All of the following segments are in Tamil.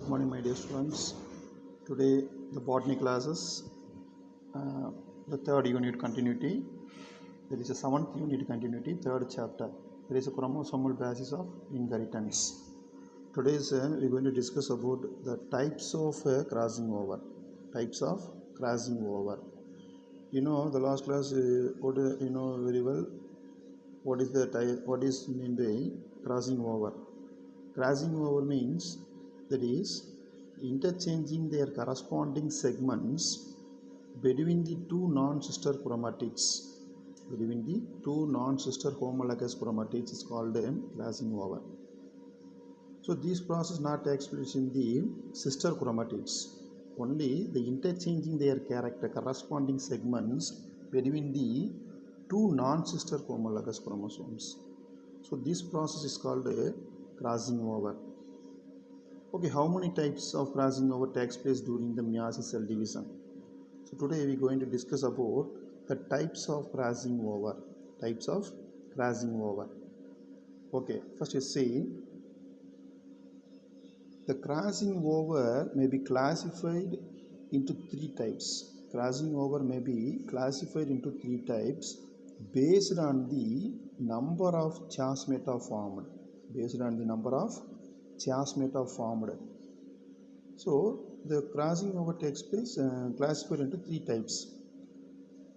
Good morning, my dear students. Today, the botany classes, uh, the third unit continuity. There is a seventh unit continuity, third chapter. There is a chromosomal basis of inheritance. Today, we are going to discuss about the types of crossing over. Types of crossing over. You know, the last class, what you know very well. What is the type? What is mean by crossing over? Crossing over means that is interchanging their corresponding segments between the two non-sister chromatids. Between the two non-sister homologous chromatids is called crossing over. So this process not takes place in the sister chromatids. Only the interchanging their character corresponding segments between the two non-sister homologous chromosomes. So this process is called crossing over. Okay, how many types of crossing over takes place during the meiosis cell division? So today we are going to discuss about the types of crossing over. Types of crossing over. Okay, first you see the crossing over may be classified into three types. Crossing over may be classified into three types based on the number of chiasmata formed. Based on the number of chiasmata formed. So the crossing over takes place classified into three types.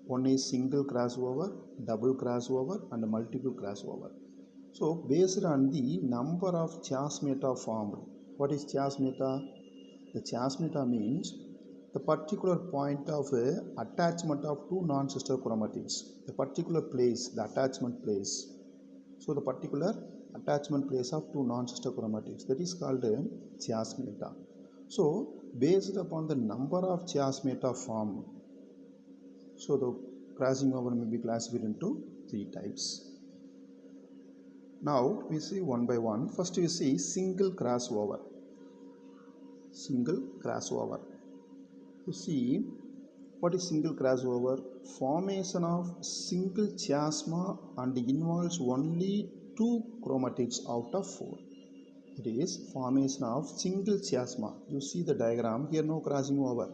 One is single crossover, double crossover, and multiple crossover. So based on the number of chiasmata formed. What is chiasmata? The chiasmata means the particular point of attachment of two non-sister chromatids. The particular place, the attachment place. So the particular attachment place of two non-sister chromatids, that is called chiasmata. So based upon the number of chiasmata formed, so the crossing over may be classified into three types. Now we see one by one. First we see single crossover. Single crossover. You see what is single crossover? Formation of single chiasma and involves only two chromatids out of four. It is formation of single chiasma. You see the diagram here, no crossing over.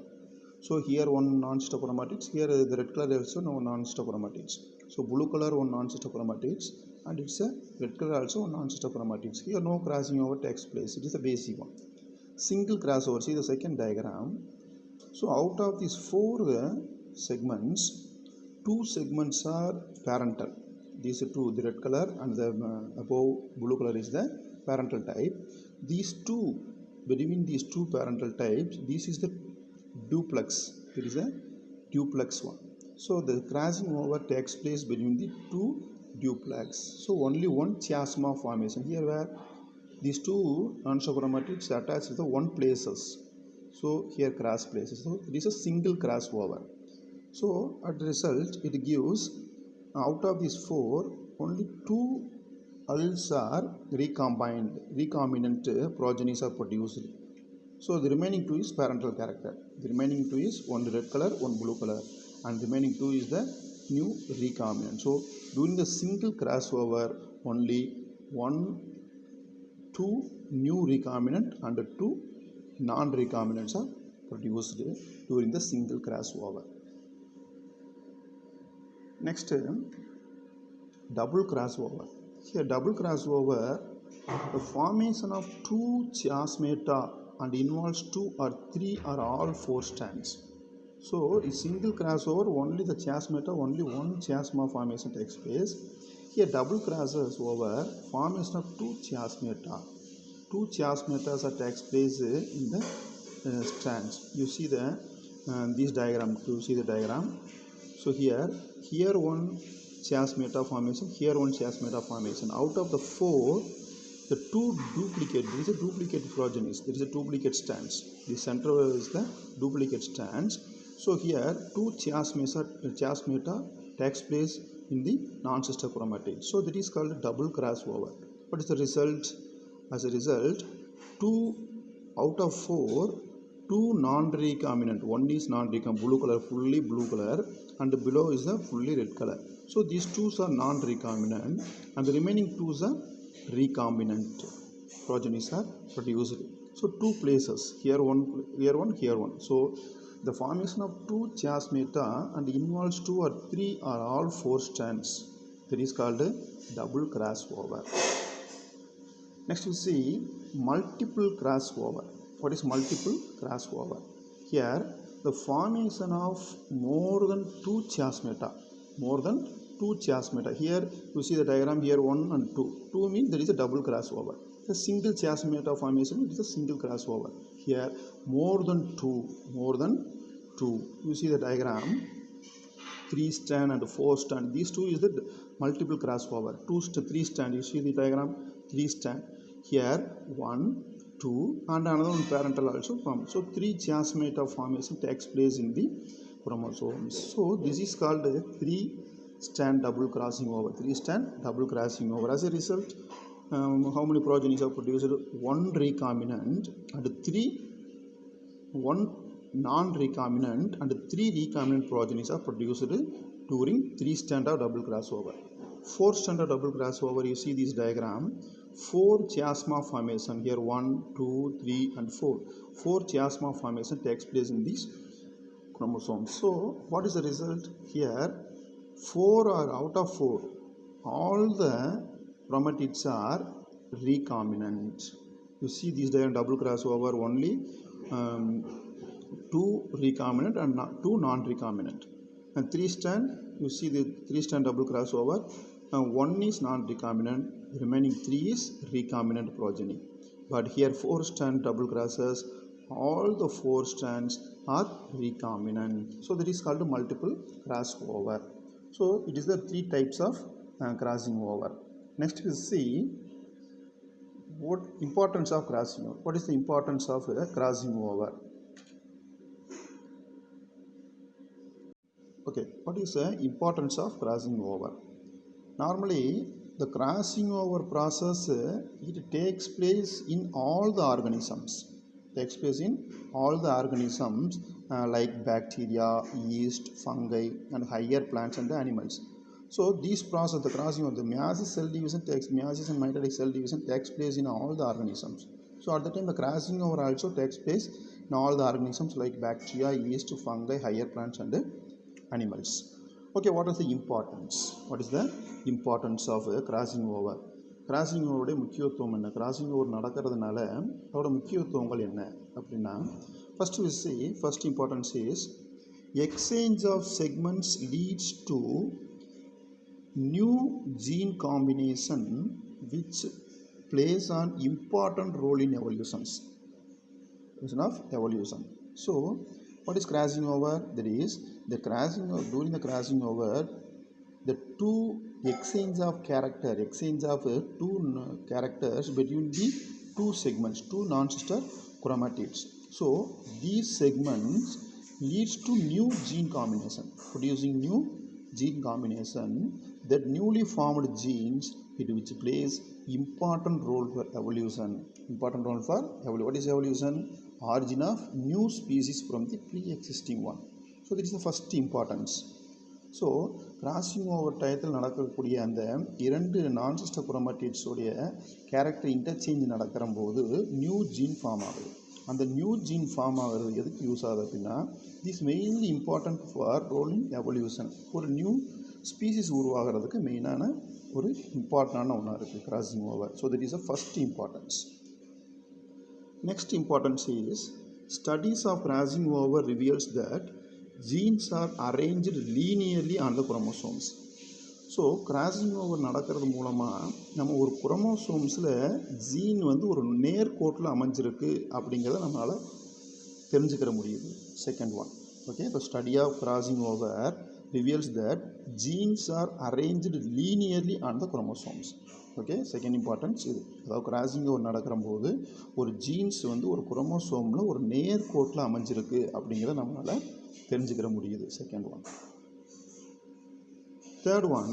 So here one non-sister chromatids, here the red color also no non-sister chromatids. So blue color one non-sister chromatids, and it's a red color also non-sister chromatids. Here no crossing over takes place. It is a basic one. Single crossover. See the second diagram. So out of these four segments, two segments are parental. These are two, the red color and the above blue color is the parental type. These two, between these two parental types, this is the duplex. It is a duplex one. So the crossing over takes place between the two duplex. So only one chiasma formation. Here where these two non-sister chromatids attached to the one places. So here cross places. So it is a single crossover. So at the result it gives out of these four only two alleles are recombinant progenies are produced. So the remaining two is parental character. The remaining two is one red color, one blue color, and the remaining two is the new recombinant. So during the single crossover only two new recombinant and two non-recombinants are produced during the single crossover. Next, double crossover. Here, double crossover, the formation of two chiasmata and involves two or three or all four strands. So, in single crossover, only the chiasmata, only one chiasma formation takes place. Here, double crossover, formation of two chiasmata. Two chiasmatas takes place in the strands. You see the this diagram. You see the diagram. So here one chiasmata formation, here one chiasmata formation. Out of the four, the two duplicate. There is a duplicate progenies. There is a duplicate strands. The center is the duplicate strands. So here two chiasmata takes place in the non-sister chromatid. So that is called double crossover. What is the result? As a result, two out of four, two non-recombinant. One is non-recombinant, blue color, fully blue color, and below is the fully red color. So these two are non-recombinant, and the remaining two are recombinant. Progenies are produced. So two places, here one, here one, here one. So the formation of two chiasmata and involves two or three or all four strands. That is called a double crossover. Next we see multiple crossover. What is multiple crossover? Here the formation of more than two chiasmata. More than two chiasmata. Here you see the diagram, here 1 and 2. 2 means there is a double crossover. The single chiasmata formation is a single crossover. Here more than two. You see the diagram. 3 strand and 4 strand. These two is the multiple crossover. 3 strand. You see the diagram. 3 strand. Here 1, 2 and another one parental also form. So 3 chiasmata formation takes place in the chromosomes. So this is called a 3 strand double crossing over. 3 strand double crossing over. As a result, how many progenies are produced? 1 recombinant and 1 non-recombinant and 3 recombinant progenies are produced during 3 strand of double crossover. 4 strand of double crossover, you see this diagram. 4 chiasma formation, here 1, 2, 3 and 4. 4 chiasma formation takes place in these chromosomes. So what is the result? Here 4 are out of 4. All the chromatids are recombinant. You see this diagram, double crossover, only 2 recombinant and 2 non-recombinant. And 3 strand, you see the 3 strand double crossover. 1 is non-recombinant, remaining 3 is recombinant progeny. But here 4 strand double crosses, all the 4 strands are recombinant. So that is called multiple crossover. So it is the 3 types of crossing over. Next we see what importance of crossing over. What is the importance of crossing over? Okay, what is the importance of crossing over? Normally, the crossing over process, it takes place in all the organisms. Takes place in all the organisms like bacteria, yeast, fungi, and higher plants and animals. So these process, the crossing over, the meiosis cell division meiosis and mitotic cell division takes place in all the organisms. So at the time, the crossing over also takes place in all the organisms like bacteria, yeast, fungi, higher plants, and animals. Okay, what is the importance? What is the importance of crossing over? Crossing ஓவருடைய முக்கியத்துவம் என்ன? கிராசிங் ஓவர் நடக்கிறதுனால அதோட முக்கியத்துவங்கள் என்ன அப்படின்னா, first importance is exchange of segments leads to new gene combination which plays an important role in evolution. So what is crossing over? That is the crossing over, during the crossing over, the two exchange of two characters between the two segments, two non-sister chromatids. So these segments leads to new gene combination, producing new gene combination. That newly formed genes, which plays important role for evolution. What is evolution? Origin of new species from the pre-existing one. So this is the first importance. So crossing over டயத்தில் நடக்கக்கூடிய அந்த 2 நான்சிஸ்டர் குரோமாட்டிட்ஸோடைய கேரக்டர் இன்டர்சேஞ்ச் நடக்கிற போது நியூ ஜீன் ஃபார்ம் ஆகுது. அந்த நியூ ஜீன் ஃபார்ம் ஆகிறது எதுக்கு யூஸ் ஆகுது அப்படின்னா, this mainly important for role in evolution. ஒரு நியூ ஸ்பீசிஸ் உருவாகிறதுக்கு மெயினான ஒரு இம்பார்ட்டண்டான ஒன்றா இருக்குது crossing over. So that is a first importance. Next importance is studies of crossing over reveals that genes are arranged linearly on the chromosomes. So crossing over நடக்கிறது மூலமாக நம்ம ஒரு குரோமோசோம்ஸில் ஜீன் வந்து ஒரு நேர்கோட்டில் அமைஞ்சிருக்கு அப்படிங்கிறத நம்மளால் தெரிஞ்சுக்கிற முடியுது. Second one, okay, the study of crossing over reveals that genes are arranged linearly on the chromosomes. Okay, second importance இது. அதாவது கிராசிங் ஓவர் நடக்கிற போது ஒரு ஜீன்ஸ் வந்து ஒரு குரோமோசோமில் ஒரு நேர்கோட்டில் அமைஞ்சிருக்கு அப்படிங்கிறத நம்மளால் தெரிஞ்சுக்கிற முடியுது. Second one. Third one,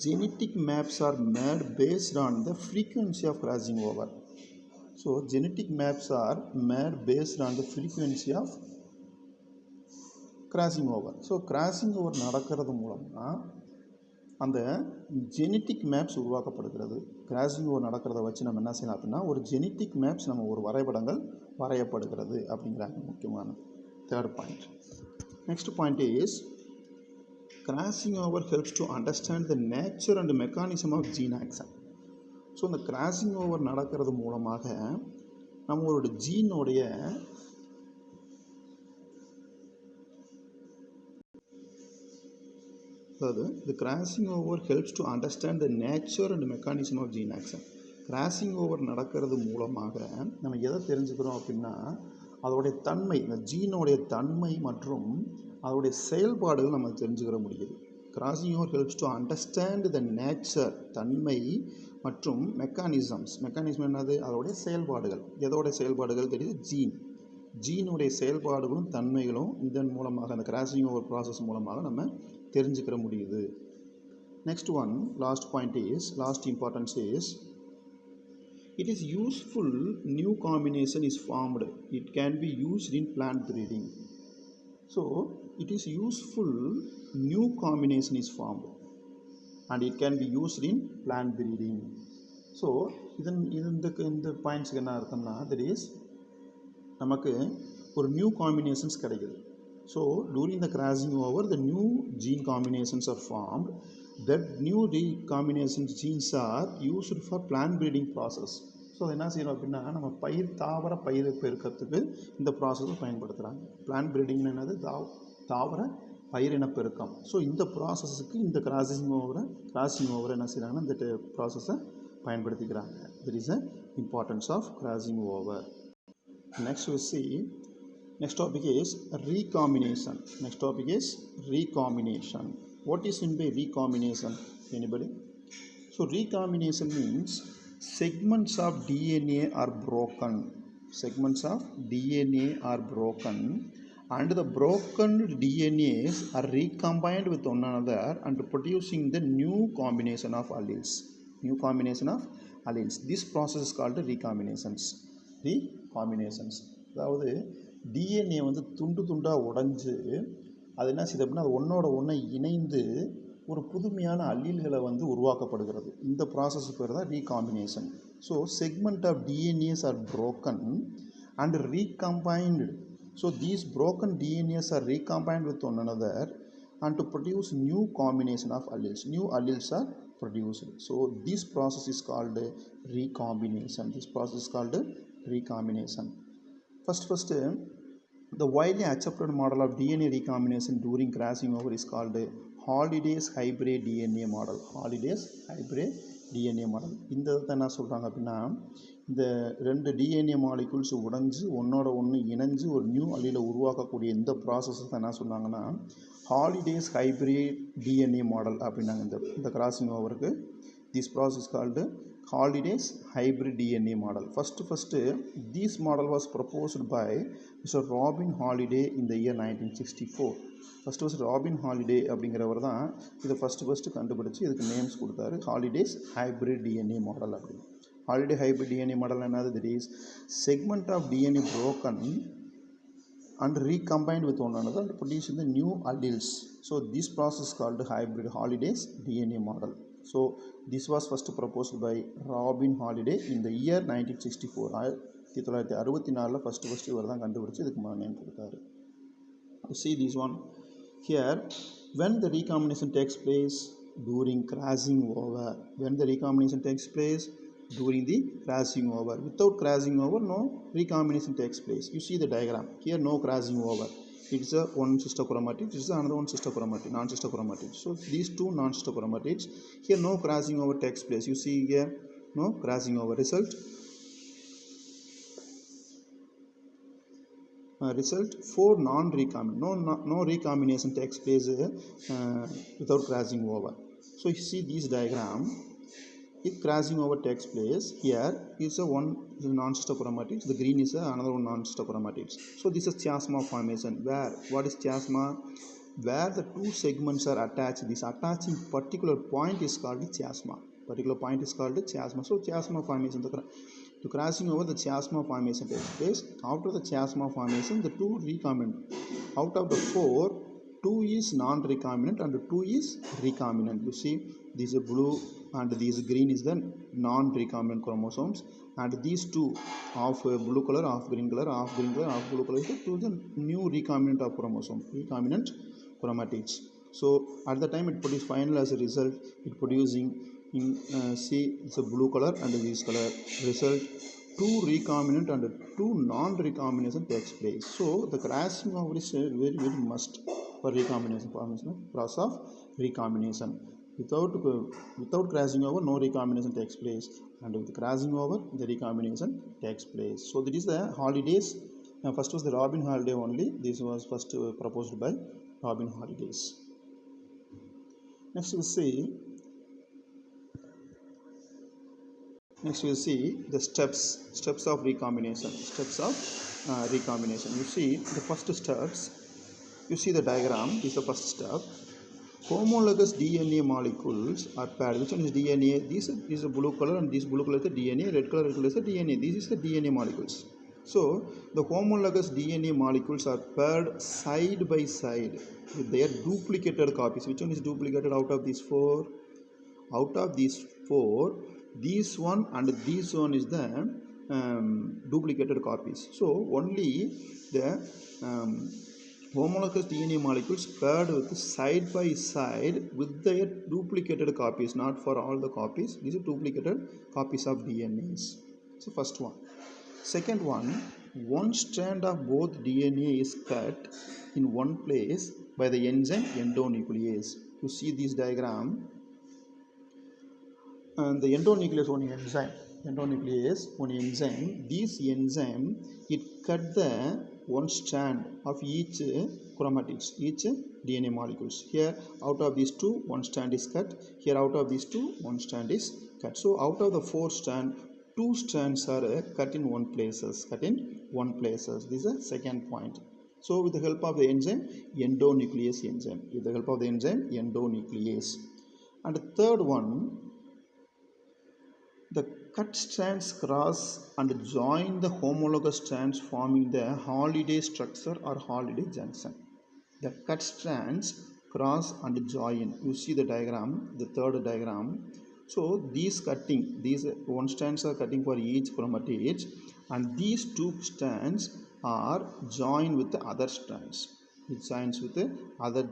genetic maps are made based on the frequency of crossing over. So genetic maps are made based on the frequency of crossing over. So crossing over நடக்கிறது மூலமாக அந்த ஜெனட்டிக் மேப்ஸ் உருவாக்கப்படுகிறது. கிராசிங் ஓவர் நடக்கிறத வச்சு நம்ம என்ன செய்யலாம் அப்படின்னா ஒரு ஜெனட்டிக் மேப்ஸ் நம்ம ஒரு வரைபடங்கள் வரையப்படுகிறது அப்படிங்கிறாங்க. முக்கியமான third point. Next point is crossing over helps to understand the nature and mechanism of gene action. So இந்த கிராசிங் ஓவர் நடக்கிறது மூலமாக நம்மளோட ஜீனோடைய அதாவது the crossing over helps to understand the nature and mechanism of gene action. Crossing over நடக்கிறது மூலமாக நம்ம எதை தெரிஞ்சுக்கிறோம் அப்படின்னா அதோடைய தன்மை, இந்த ஜீனோடைய தன்மை மற்றும் அதோடைய செயல்பாடுகள் நம்ம தெரிஞ்சுக்கிற முடியுது. Crossing over helps to understand the nature, தன்மை மற்றும் மெக்கானிசம் என்னது, அதோடைய செயல்பாடுகள். எதோடைய செயல்பாடுகள் தெரியுது, ஜீனுடைய செயல்பாடுகளும் தன்மைகளும் இதன் மூலமாக அந்த கிராசிங் ஓவர் ப்ராசஸ் மூலமாக நம்ம தெரிஞ்சுக்கிற முடியுது. Next one, last importance is it is useful new combination is formed. It can be used in plant breeding. So it is useful new combination is formed and it can be used in plant breeding. So இந்த பாயிண்ட்ஸ்க்கு என்ன அர்த்தம்னா, that is நமக்கு ஒரு நியூ காம்பினேஷன்ஸ் கிடைக்குது. So during the crossing over the new gene combinations are formed. That new recombinations genes are used for plant breeding process. So அதை என்ன செய்யணும் அப்படின்னா நம்ம தாவர பயிர் பெருக்கத்துக்கு இந்த ப்ராசஸை பயன்படுத்துகிறாங்க. பிளான்ட் ப்ரீடிங்னு என்னது, தாவர பயிரின பெருக்கம். ஸோ இந்த ப்ராசஸுக்கு இந்த கிராசிங் ஓவரை என்ன செய்கிறாங்கன்னா இந்த ப்ராசஸை பயன்படுத்திக்கிறாங்க. That is a importance of crossing over. Next we see, next topic is recombination. What is meant by recombination? Anybody? So recombination means segments of DNA are broken. And the broken DNAs are recombined with one another and producing the new combination of alleles. This process is called recombinations. அதாவது டிஎன்ஏ வந்து துண்டாக உடைஞ்சு அது என்ன செய்யுது அப்படின்னா அது ஒன்றோட ஒன்றை இணைந்து ஒரு புதுமையான அல்லீல்களை வந்து உருவாக்கப்படுகிறது. இந்த ப்ராசஸ் பேர் தான் recombination. So segment of DNAs are broken and recombined. So these broken DNAs are recombined with one another and to produce new combination of alleles. New alleles are produced. So this process is called recombination. First, the widely accepted model of DNA recombination during crossing over is called Holiday's hybrid DNA model. இந்த என்ன சொல்கிறாங்க அப்படின்னா, இந்த ரெண்டு டிஎன்ஏ மாலிகுல்ஸ் உடைஞ்சு ஒன்றோட ஒன்று இணைஞ்சு ஒரு நியூ அல்லீலை உருவாக்கக்கூடிய இந்த ப்ராசஸை தான் என்ன சொன்னாங்கன்னா ஹாலிடேஸ் ஹைப்ரிட் டிஎன்ஏ மாடல் அப்படின்னாங்க. இந்த கிராசிங் ஓவருக்கு this process called Holiday's hybrid DNA model. First, this model was proposed by Mr. Robin Holliday in the year 1964. First Robin Holliday அப்படிங்கிறவர் தான் இதை ஃபஸ்ட்டு கண்டுபிடிச்சி இதுக்கு நேம்ஸ் கொடுத்தாரு, ஹாலிடேஸ் ஹைப்ரிட் டிஎன்ஏ மாடல் அப்படின்னு. ஹாலிடே ஹைப்ரிட் டிஎன்ஏ மாடல் என்னது, that is segment of DNA broken and recombined with one another and producing the new alleles. So this process is called Holiday's DNA model. So this was first proposed by Robin Holliday in the year 1964. 1964 first இவர் தான் கண்டுபிடிச்சி இதுக்கு நேம் கொடுத்தாரு. See this one here, when the recombination takes place during crossing over. Without crossing over, no recombination takes place. You see the diagram here, no crossing over. It is a one sister chromatid, this is another one sister chromatid, non-sister chromatid. So these two non-sister chromatids, here no crossing over takes place. You see here, no crossing over. Result 4 non-recombination. No recombination takes place without crossing over. So you see this diagram. If crossing over takes place, here is a one non-sister chromatids, the green is another one non-sister chromatids. So this is chiasma formation. What is chiasma? Where the two segments are attached, this attaching particular point is called chiasma. So chiasma formation, to crossing over, the chiasma formation takes place. After the chiasma formation, the two recombine. Out of the 4, 2 is non-recombinant and 2 is recombinant. You see, this blue and this green is the non-recombinant chromosomes, and these two of blue color, of green color, of green color, of blue color is the new recombinant of chromosome, recombinant chromatids. So at the time it produces final as a result, it producing in see it's a blue color and this color result, two recombinant and two non-recombination takes place. So the crossing over is very very must for recombination formation, process of recombination. Without crossing over, no recombination takes place, and with crossing over, the recombination takes place. So that is the holidays. First was the Robin holiday only. This was first proposed by Robin holidays. Next we see the steps of recombination. You see the first steps. You see the diagram. This is the first step. Homologous DNA molecules are paired. Which one is DNA? This is a blue color and this blue color is the DNA. Red color is the DNA. This is the DNA molecules. So the homologous DNA molecules are paired side by side with their duplicated copies. Which one is duplicated out of these four? Out of these four, this one and this one is the duplicated copies. So only the homologous DNA molecules paired with side by side with their duplicated copies, not for all the copies. These are duplicated copies of DNAs. So first one. Second one strand of both DNA is cut in one place by the enzyme endonuclease. You see this diagram. And the endonuclease one enzyme, this enzyme, it cut the one strand of each chromatids, each DNA molecules. Here out of these two, one strand is cut. Here out of these two, one strand is cut. So out of the four strands, two strands are cut in one places. This is the second point. So with the help of the enzyme endonuclease And the third one, the cut strands cross and join the homologous strands, forming the holiday structure or holiday junction. The cut strands cross and join. You see the diagram, the third diagram. So these one strands are cutting for each chromatid, and these two strands are joined with the other strands. It joins with the other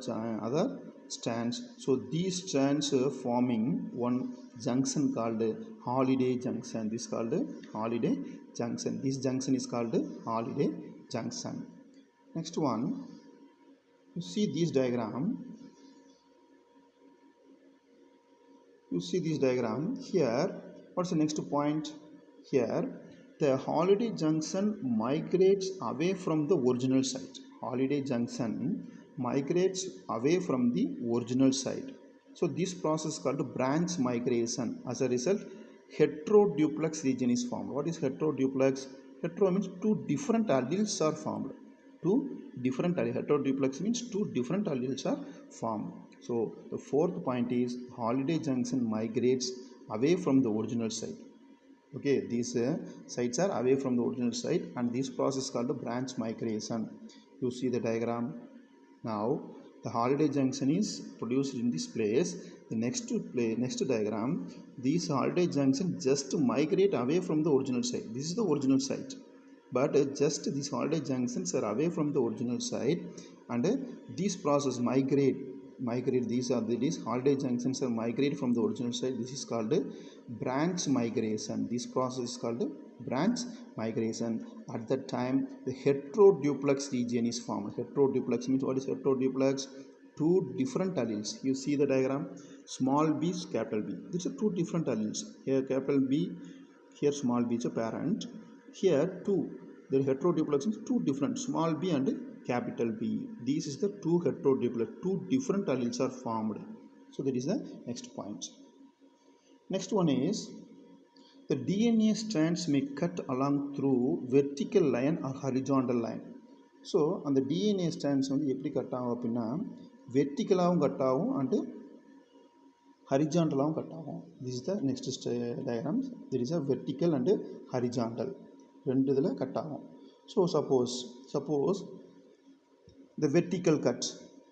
strands. So these strands forming one junction called holiday junction. This is called holiday junction. This junction is called holiday junction. Next one, you see this diagram. Here, what's the next point? Here, the holiday junction migrates away from the original site. Holiday junction migrates away from the original site. So this process is called branch migration. As a result, heteroduplex region is formed. What is heteroduplex? Hetero means two different alleles are formed. Heteroduplex means two different alleles are formed. So the fourth point is holiday junction migrates away from the original site. Okay, these sites are away from the original site, and this process is called branch migration. You see the diagram. Now the holiday junction is produced in this place. The next diagram, this holiday junction just migrate away from the original site. This is the original site, but just these holiday junctions are away from the original site, and this process migrate. These holiday junctions are migrate from the original site. This is called branch migration. This process is called branch migration. At that time, the heteroduplex region is formed. Heteroduplex means, what is heteroduplex? Two different alleles. You see the diagram. Small b, capital B. These are two different alleles. Here capital B, here small b is a parent. Here two. The heteroduplex is two different, small b and capital B. This is the two heteroduplex. Two different alleles are formed. So that is the next point. Next one is the DNA strands may cut along through vertical line or horizontal line. So on the DNA strands வந்து எப்படி கட் ஆகும் அப்படின்னா வெர்டிக்கலாகவும் கட் ஆகும் and ஹரிஜாண்டலாகவும் கட் ஆகும். This is the next diagram. There is a vertical and horizontal. ரெண்டு இதில் கட் ஆகும். So suppose the vertical cut.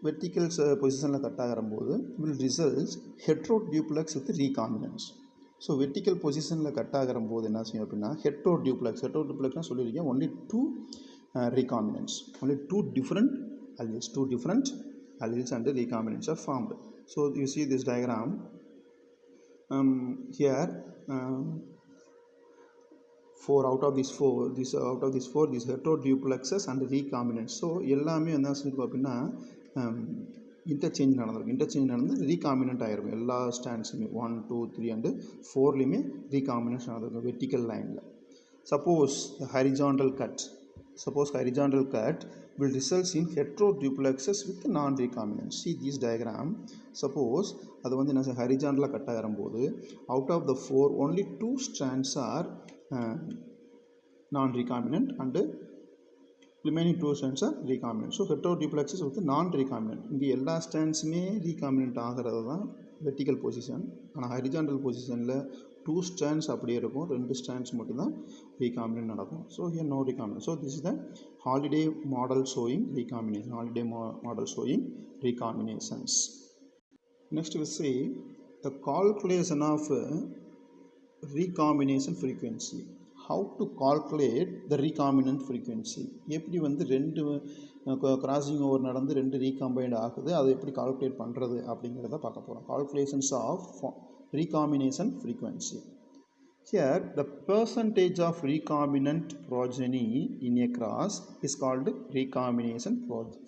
Vertical பொசிஷனில் கட் ஆகிற போது will results heteroduplex with recombinants. So vertical பொசிஷனில் கட் ஆகிற போது என்ன செய்யும் அப்படின்னா ஹெட்ரோடியூப்ளெக்ஸ்னால் சொல்லியிருக்கேன், only two recombinants, only two different alleles and recombinants are formed. So you see this diagram here, 4 out of these 4 these heteroduplexes and recombinants. So எல்லாமே என்ன சொல்லிருக்கோம் அப்படின்னா இன்டர்சேஞ்ச் நடந்து ரீகாம்பினன்ட் ஆகிருக்கும். எல்லா ஸ்டாண்ட்ஸுமே 1 2 3 அண்டு 4லையுமே ரீகாம்பினன்ஸ் நடந்திருக்கும் வெர்டிக்கல் லைனில். Suppose horizontal cut will result in heteroduplexes with non-recombinants. See this diagram. Suppose அது வந்து என்ன ஹரிஜாண்டலாக கட் ஆகும்போது out of the 4 only 2 strands are non-recombinant and remaining 2 strands are recombinant. So heteroduplexes with non-recombinant. இங்கே எல்லா ஸ்டாண்ட்ஸுமே ரீகாம்பினன்ட் ஆகிறது தான் வெர்டிக்கல் பொசிஷன். ஆனால் ஹரிஜாண்டல் பொசிஷனில் 2 strands அப்படியே இருக்கும், 2 strands மட்டும்தான் recombinant நடக்கும். So here no recombinant. So this is the Halliday model showing recombinations. Next we see the calculation of recombination frequency. How to calculate the recombinant frequency? எப்படி வந்து ரெண்டு கிராசிங் ஓவர் நடந்து ரெண்டு ரீகாம்பைண்ட் ஆகுது, அதை எப்படி கால்குலேட் பண்ணுறது அப்படிங்கிறத பார்க்க போகிறோம். Calculations of recombination frequency. Here the percentage of recombinant progeny in a cross is called recombination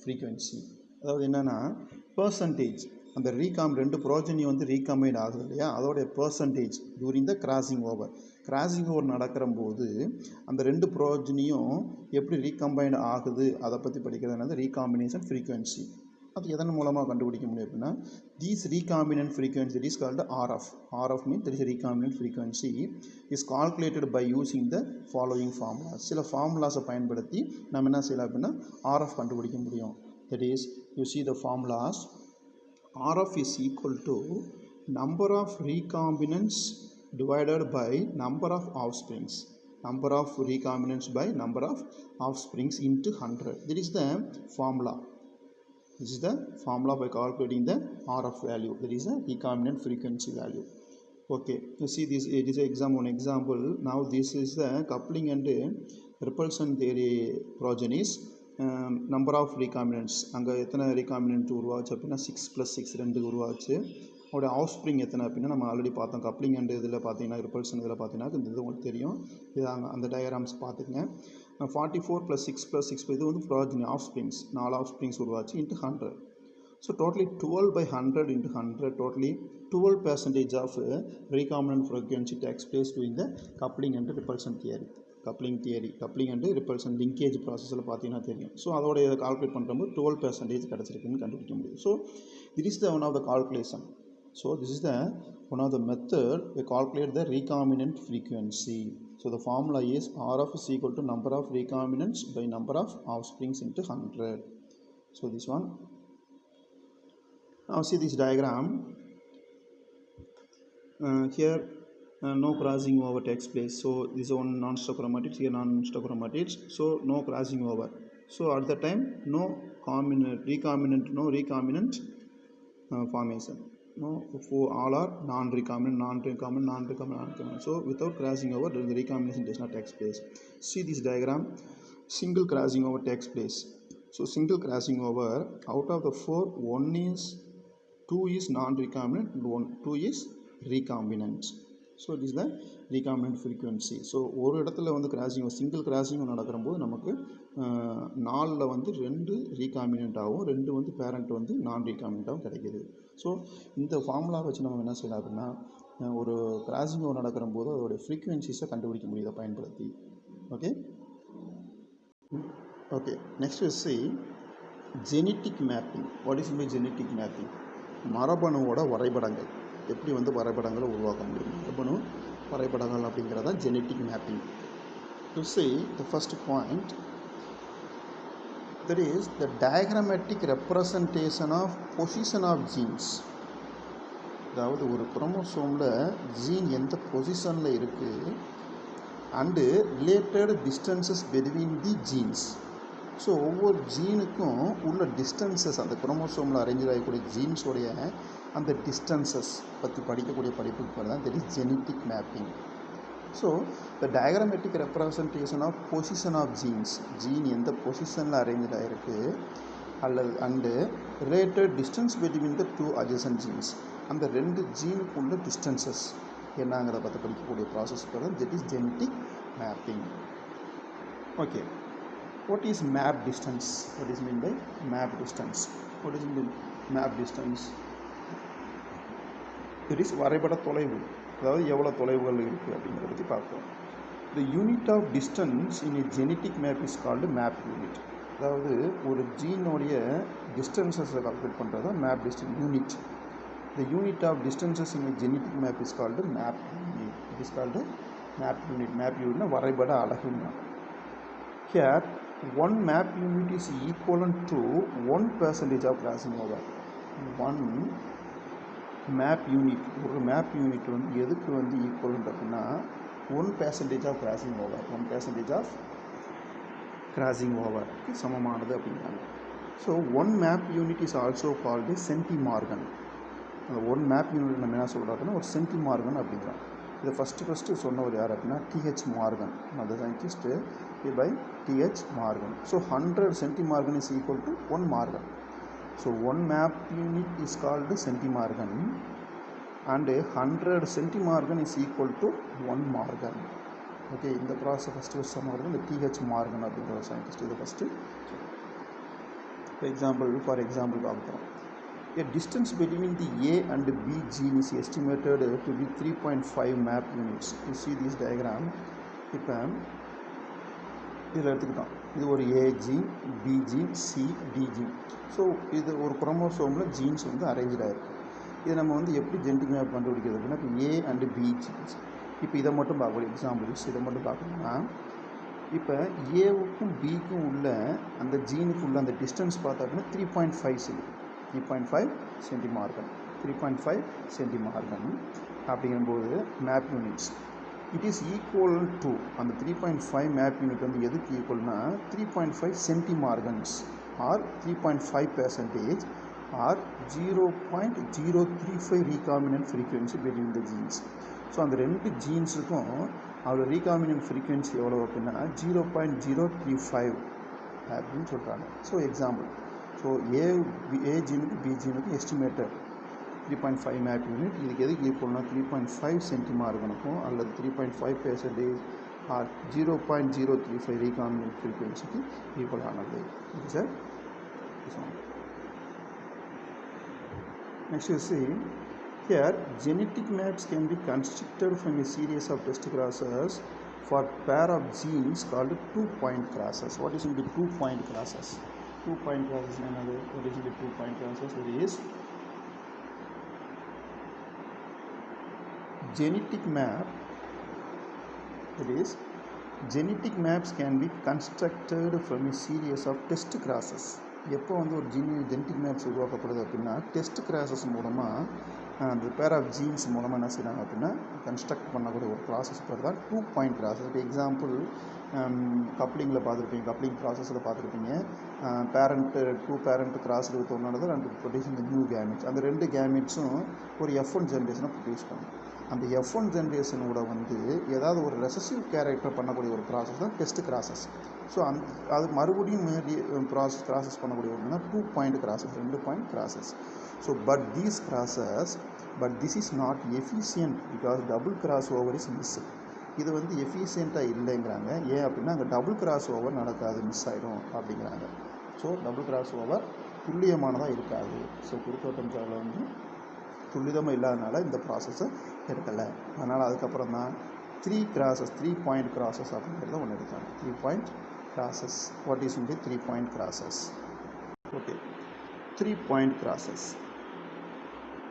frequency. அதாவது என்னன்னா percentage, அந்த ரெண்டு ப்ரோஜனி வந்து ரீகாம்பைண்ட் ஆகுது இல்லையா, அதோடைய percentage touring the crossing over நடக்கிற போது அந்த ரெண்டு ப்ரோஜனியும் எப்படி ரீகம்பைண்ட் ஆகுது அதை பற்றி படிக்கிறது ரீகாம்பினேஷன் ஃப்ரீக்வன்சி. அது எதன் மூலமாக கண்டுபிடிக்க முடியும் அப்படின்னா these recombinant frequency is called RF. RF means there is a recombinant frequency is calculated by using the following formulas. சில ஃபார்முலாஸை பயன்படுத்தி நம்ம என்ன செய்யலாம் அப்படின்னா RF கண்டுபிடிக்க முடியும். That is, you see the formulas. RF is equal to number of recombinants divided by number of offsprings. Number of recombinants by number of offsprings into 100. That is the formula. This is the formula by calculating the RF value. That is the recombinant frequency value. Okay, you see this. It is one example. Now this is the coupling and repulsion theory progenies. Number of recombinants. அங்கே எத்தனை recombinant உருவாச்சு அப்படின்னா 6 + 6 2 உருவாச்சு. அவருடைய ஆஃப்ஸ்ப்ரிங் எத்தனை அப்படின்னா நம்ம ஆல்ரெடி பார்த்தோம். கப்ளிங் அண்ட் இதில் பார்த்தீங்கன்னா ரிப்பல்ஷன் இதில் பார்த்தீங்கன்னா இந்த இது உங்களுக்கு தெரியும். இது அந்த டயக்ராம்ஸ் பார்த்துக்குங்க. 44 + 6 + 6 இது வந்து ப்ராஜனி ஆஃப்ஸ்ப்ரிங்ஸ், 4 ஆஃப்ஸ்ப்ரிங்ஸ் உருவாச்சு into 100. So totally 12/100 × 100, totally 12% of recombinant frequency takes place during the coupling and repulsion theory. Coupling and repulsion linkage ப்ராசஸில் பார்த்தீங்கன்னா தெரியும். ஸோ அதோட இதை கால்குலேட் பண்ணுறப்போ 12% கிடச்சிருக்குன்னு கண்டுபிடிக்க முடியும். So this is the one of the calculation. So this is the one of the method we calculate the recombinant frequency. So the formula is RF is equal to number of recombinants by number of offsprings into 100. So this one. Now see this diagram. Here no crossing over takes place. So this is one non-stochromatic, here non-stochromatic. So no crossing over. So at the time no recombinant formation. No, all are non-recombinant. So without crossing over, the recombination does not take place. See this diagram. Single crossing over takes place. So single crossing over, out of the 4, 2 is non-recombinant, 2 is recombinant. So it is the recombinant frequency. So ஒரு இடத்துல வந்து கிராசிங், சிங்கிள் கிராசிங் நடக்கிறபோது நமக்கு 4ல் வந்து 2 ரீகாம்பினண்ட்டாகவும் 2 வந்து பேரண்ட் வந்து நான் ரீகாம்பினண்ட்டாகவும் கிடைக்கிது. ஸோ இந்த ஃபார்முலா வச்சு நம்ம என்ன செய்யலாம் அப்படின்னா ஒரு கிராசிங் நடக்கிற போது அதோடைய ஃப்ரீக்வன்சிஸை கண்டுபிடிக்க முடியுதை பயன்படுத்தி. Okay next see genetic mapping. What is by genetic mapping? மரபணுவோட வரைபடங்கள், எப்படி வந்து வரைபடங்களை உருவாக்க முடியும், மரபணு வரைபடங்கள் அப்படிங்கிறத genetic mapping. To see the first point, that is the diagrammatic representation of position of genes. அதாவது ஒரு குரோமோசோமில் ஜீன் எந்த பொசிஷனில் இருக்குது and related distances between the jeans. So ஒவ்வொரு ஜீனுக்கும் உள்ள டிஸ்டன்சஸ், அந்த குரோமோசோமில் அரேஞ்ச் ஆகக்கூடிய ஜீன்ஸோடைய அந்த டிஸ்டன்சஸ் பற்றி படிக்கக்கூடிய படிப்புக்கு பேர் தான் that is genetic mapping. So the diagrammatic representation of position of genes, gene எந்த பொசிஷனில் அரேஞ்ச் ஆகிருக்கு அல்லது and related distance between the two adjacent genes, அந்த ரெண்டு ஜீனுக்குள்ள டிஸ்டன்சஸ் என்னங்கிறத பற்றி படிக்கக்கூடிய ப்ராசஸ் பேர் தான் that is genetic mapping. Okay, what is map distance? What is mean by map distance? What is mean map distance? It is வரைபட தொலைவு, அதாவது எவ்வளோ தொலைவுகள் இருக்குது அப்படிங்கிறத பற்றி பார்ப்போம். The unit of distance in a genetic map is called map unit. அதாவது ஒரு ஜீனோடைய டிஸ்டன்சஸை கால்குலேட் பண்ணுறது தான் map distance unit. The unit of distances in a genetic map is called map unit. It is called map unit. Map unit வரைபட அலகுன்னா. Here, one map unit is equivalent to 1% of crossing over. One map unit, ஒரு மேப் யூனிட் வந்து எதுக்கு வந்து ஈக்குவலண்ட் அப்படின்னா 1% of crossing over, 1% of crossing over சமமானது அப்படிங்கிறாங்க. So one map unit is also called centimorgan. அந்த ஒன் மேப் யூனிட் நம்ம என்ன சொல்கிறோம்னா ஒரு சென்டிமார்கன் அப்படிங்கிறோம். இதை ஃபஸ்ட்டு சொன்னவர் யார் அப்படின்னா டிஹெச் மார்கன், அந்த scientist by DH Morgan. So 100 centimorgan is equal to 1 Morgan. So one map unit is called centimorgan and 100 centimorgan is equal to 1 Morgan. Okay, இந்த ப்ராசஸ் ஃபஸ்ட்டு சொன்னவர் இந்த டிஹெச் மார்கன் அப்படிங்கிற ஒரு சயின்டிஸ்ட். இதை ஃபஸ்ட்டு ஃபார் எக்ஸாம்பிள் பார்க்குறோம். A distance between the A and B gene is estimated to be 3.5 map units. You see this diagram. இப்போ இதில் எடுத்துக்கிட்டோம், இது ஒரு A gene, B gene, C, D gene. So இது ஒரு குரோமோசோமில் ஜீன்ஸ் வந்து அரேஞ்ச் ஆகிருக்கு. இதை நம்ம வந்து எப்படி ஜெனடிக் மேப் கண்டுபிடிக்கிறது அப்படின்னா இப்போ A அண்டு B ஜீன்ஸ். இப்போ இதை மட்டும் பார்க்கக்கூடிய எக்ஸாம்பிள்ஸ் இதை மட்டும் பார்க்கணும்னா இப்போ ஏவுக்கும் பிக்கும் உள்ள அந்த ஜீனுக்கு உள்ள அந்த டிஸ்டன்ஸ் பார்த்தா அப்படின்னா 3.5 சென்டிமார்கன் 3.5 சென்டிமார்கன் அப்படிங்கும்போது map units it is equal to அந்த 3.5 மேப் யூனிட் வந்து எதுக்கு ஈக்குவல்னா 3.5 centimorgans or 3.5% or 0.035 recombinant frequency between the genes. So அந்த ரெண்டு ஜீன்ஸுக்கும் அதோட ரீகாமினன்ட் ஃப்ரீக்வன்சி எவ்வளோ அப்படின்னா 0.035 அப்படின்னு சொல்கிறாங்க. ஸோ எக்ஸாம்பிள், ஸோ ஏ ஜீனுக்கு பி ஜீனுக்கு எஸ்டிமேட்டட் 3.5 மேப் யூனிட், இதுக்கு எதுக்கு ஈக்குவல்னா 3.5 சென்டிமார்கனுக்கும் அல்லது 3.5% ஆர் 0.035 ரீகாமினன்ட் ஃப்ரீக்வன்சிக்கு ஈக்குவல் ஆனது. Okay sir. Next you see here genetic maps can be constructed from a series of test crosses for pair of genes called 2-point crosses. What is in the 2-point crosses? 2-point crosses another. What is in the 2-point crosses? There is genetic map. That is genetic maps can be constructed from a series of test crosses. எப்போ வந்து ஒரு ஜெனட்டிக் மேப்ஸ் உருவாக்கப்படுது அப்படின்னா டெஸ்ட் கிராசஸ் மூலமாக அந்த பேர் ஆஃப் ஜீன்ஸ் மூலமாக என்ன செய்யறாங்க அப்படின்னா கன்ஸ்ட்ரக்ட் பண்ணக்கூடிய ஒரு ப்ராசஸ் பேர் தான் 2-point ப்ராசஸ். இப்போ எக்ஸாம்பிள் கப்ளிங்கில் பார்த்துருப்பீங்க, கப்ளிங் ப்ராசஸில் பார்த்துருப்பீங்க. Two parent cross with one another and producing the new gametes. அந்த ரெண்டு கேமெட்ஸும் ஒரு F1 ஜென்ரேஷனை ப்ரொடியூஸ் பண்ணும். அந்த F1 ஜென்ரேஷனோட வந்து ஏதாவது ஒரு ரெசசிவ் கேரக்டர் பண்ணக்கூடிய ஒரு ப்ராசஸ் தான் டெஸ்ட் கிராசஸ். ஸோ அது மறுபடியும் ப்ராசஸ் பண்ணக்கூடிய ஒன்றுனா 2-point crosses, 2-point crosses. So but this is not efficient because double cross over is miss. இது வந்து எஃபிஷியண்ட்டாக இல்லைங்கிறாங்க. ஏன் அப்படின்னா அங்கே டபுள் கிராஸ் ஓவர் நடக்காது, மிஸ் ஆகிடும் அப்படிங்கிறாங்க. ஸோ டபுள் கிராஸ் ஓவர் துல்லியமானதாக இருக்காது. ஸோ குறுக்கோட்டம் சாவில் வந்து துல்லிதமாக இல்லாதனால இந்த ப்ராசஸை எடுக்கலை. அதனால் அதுக்கப்புறம் தான் 3-point கிராசஸ் அப்படிங்கிறத ஒன்று எடுத்தாங்க. 3-point crosses. What is in the 3-point crosses? Okay, 3-point crosses.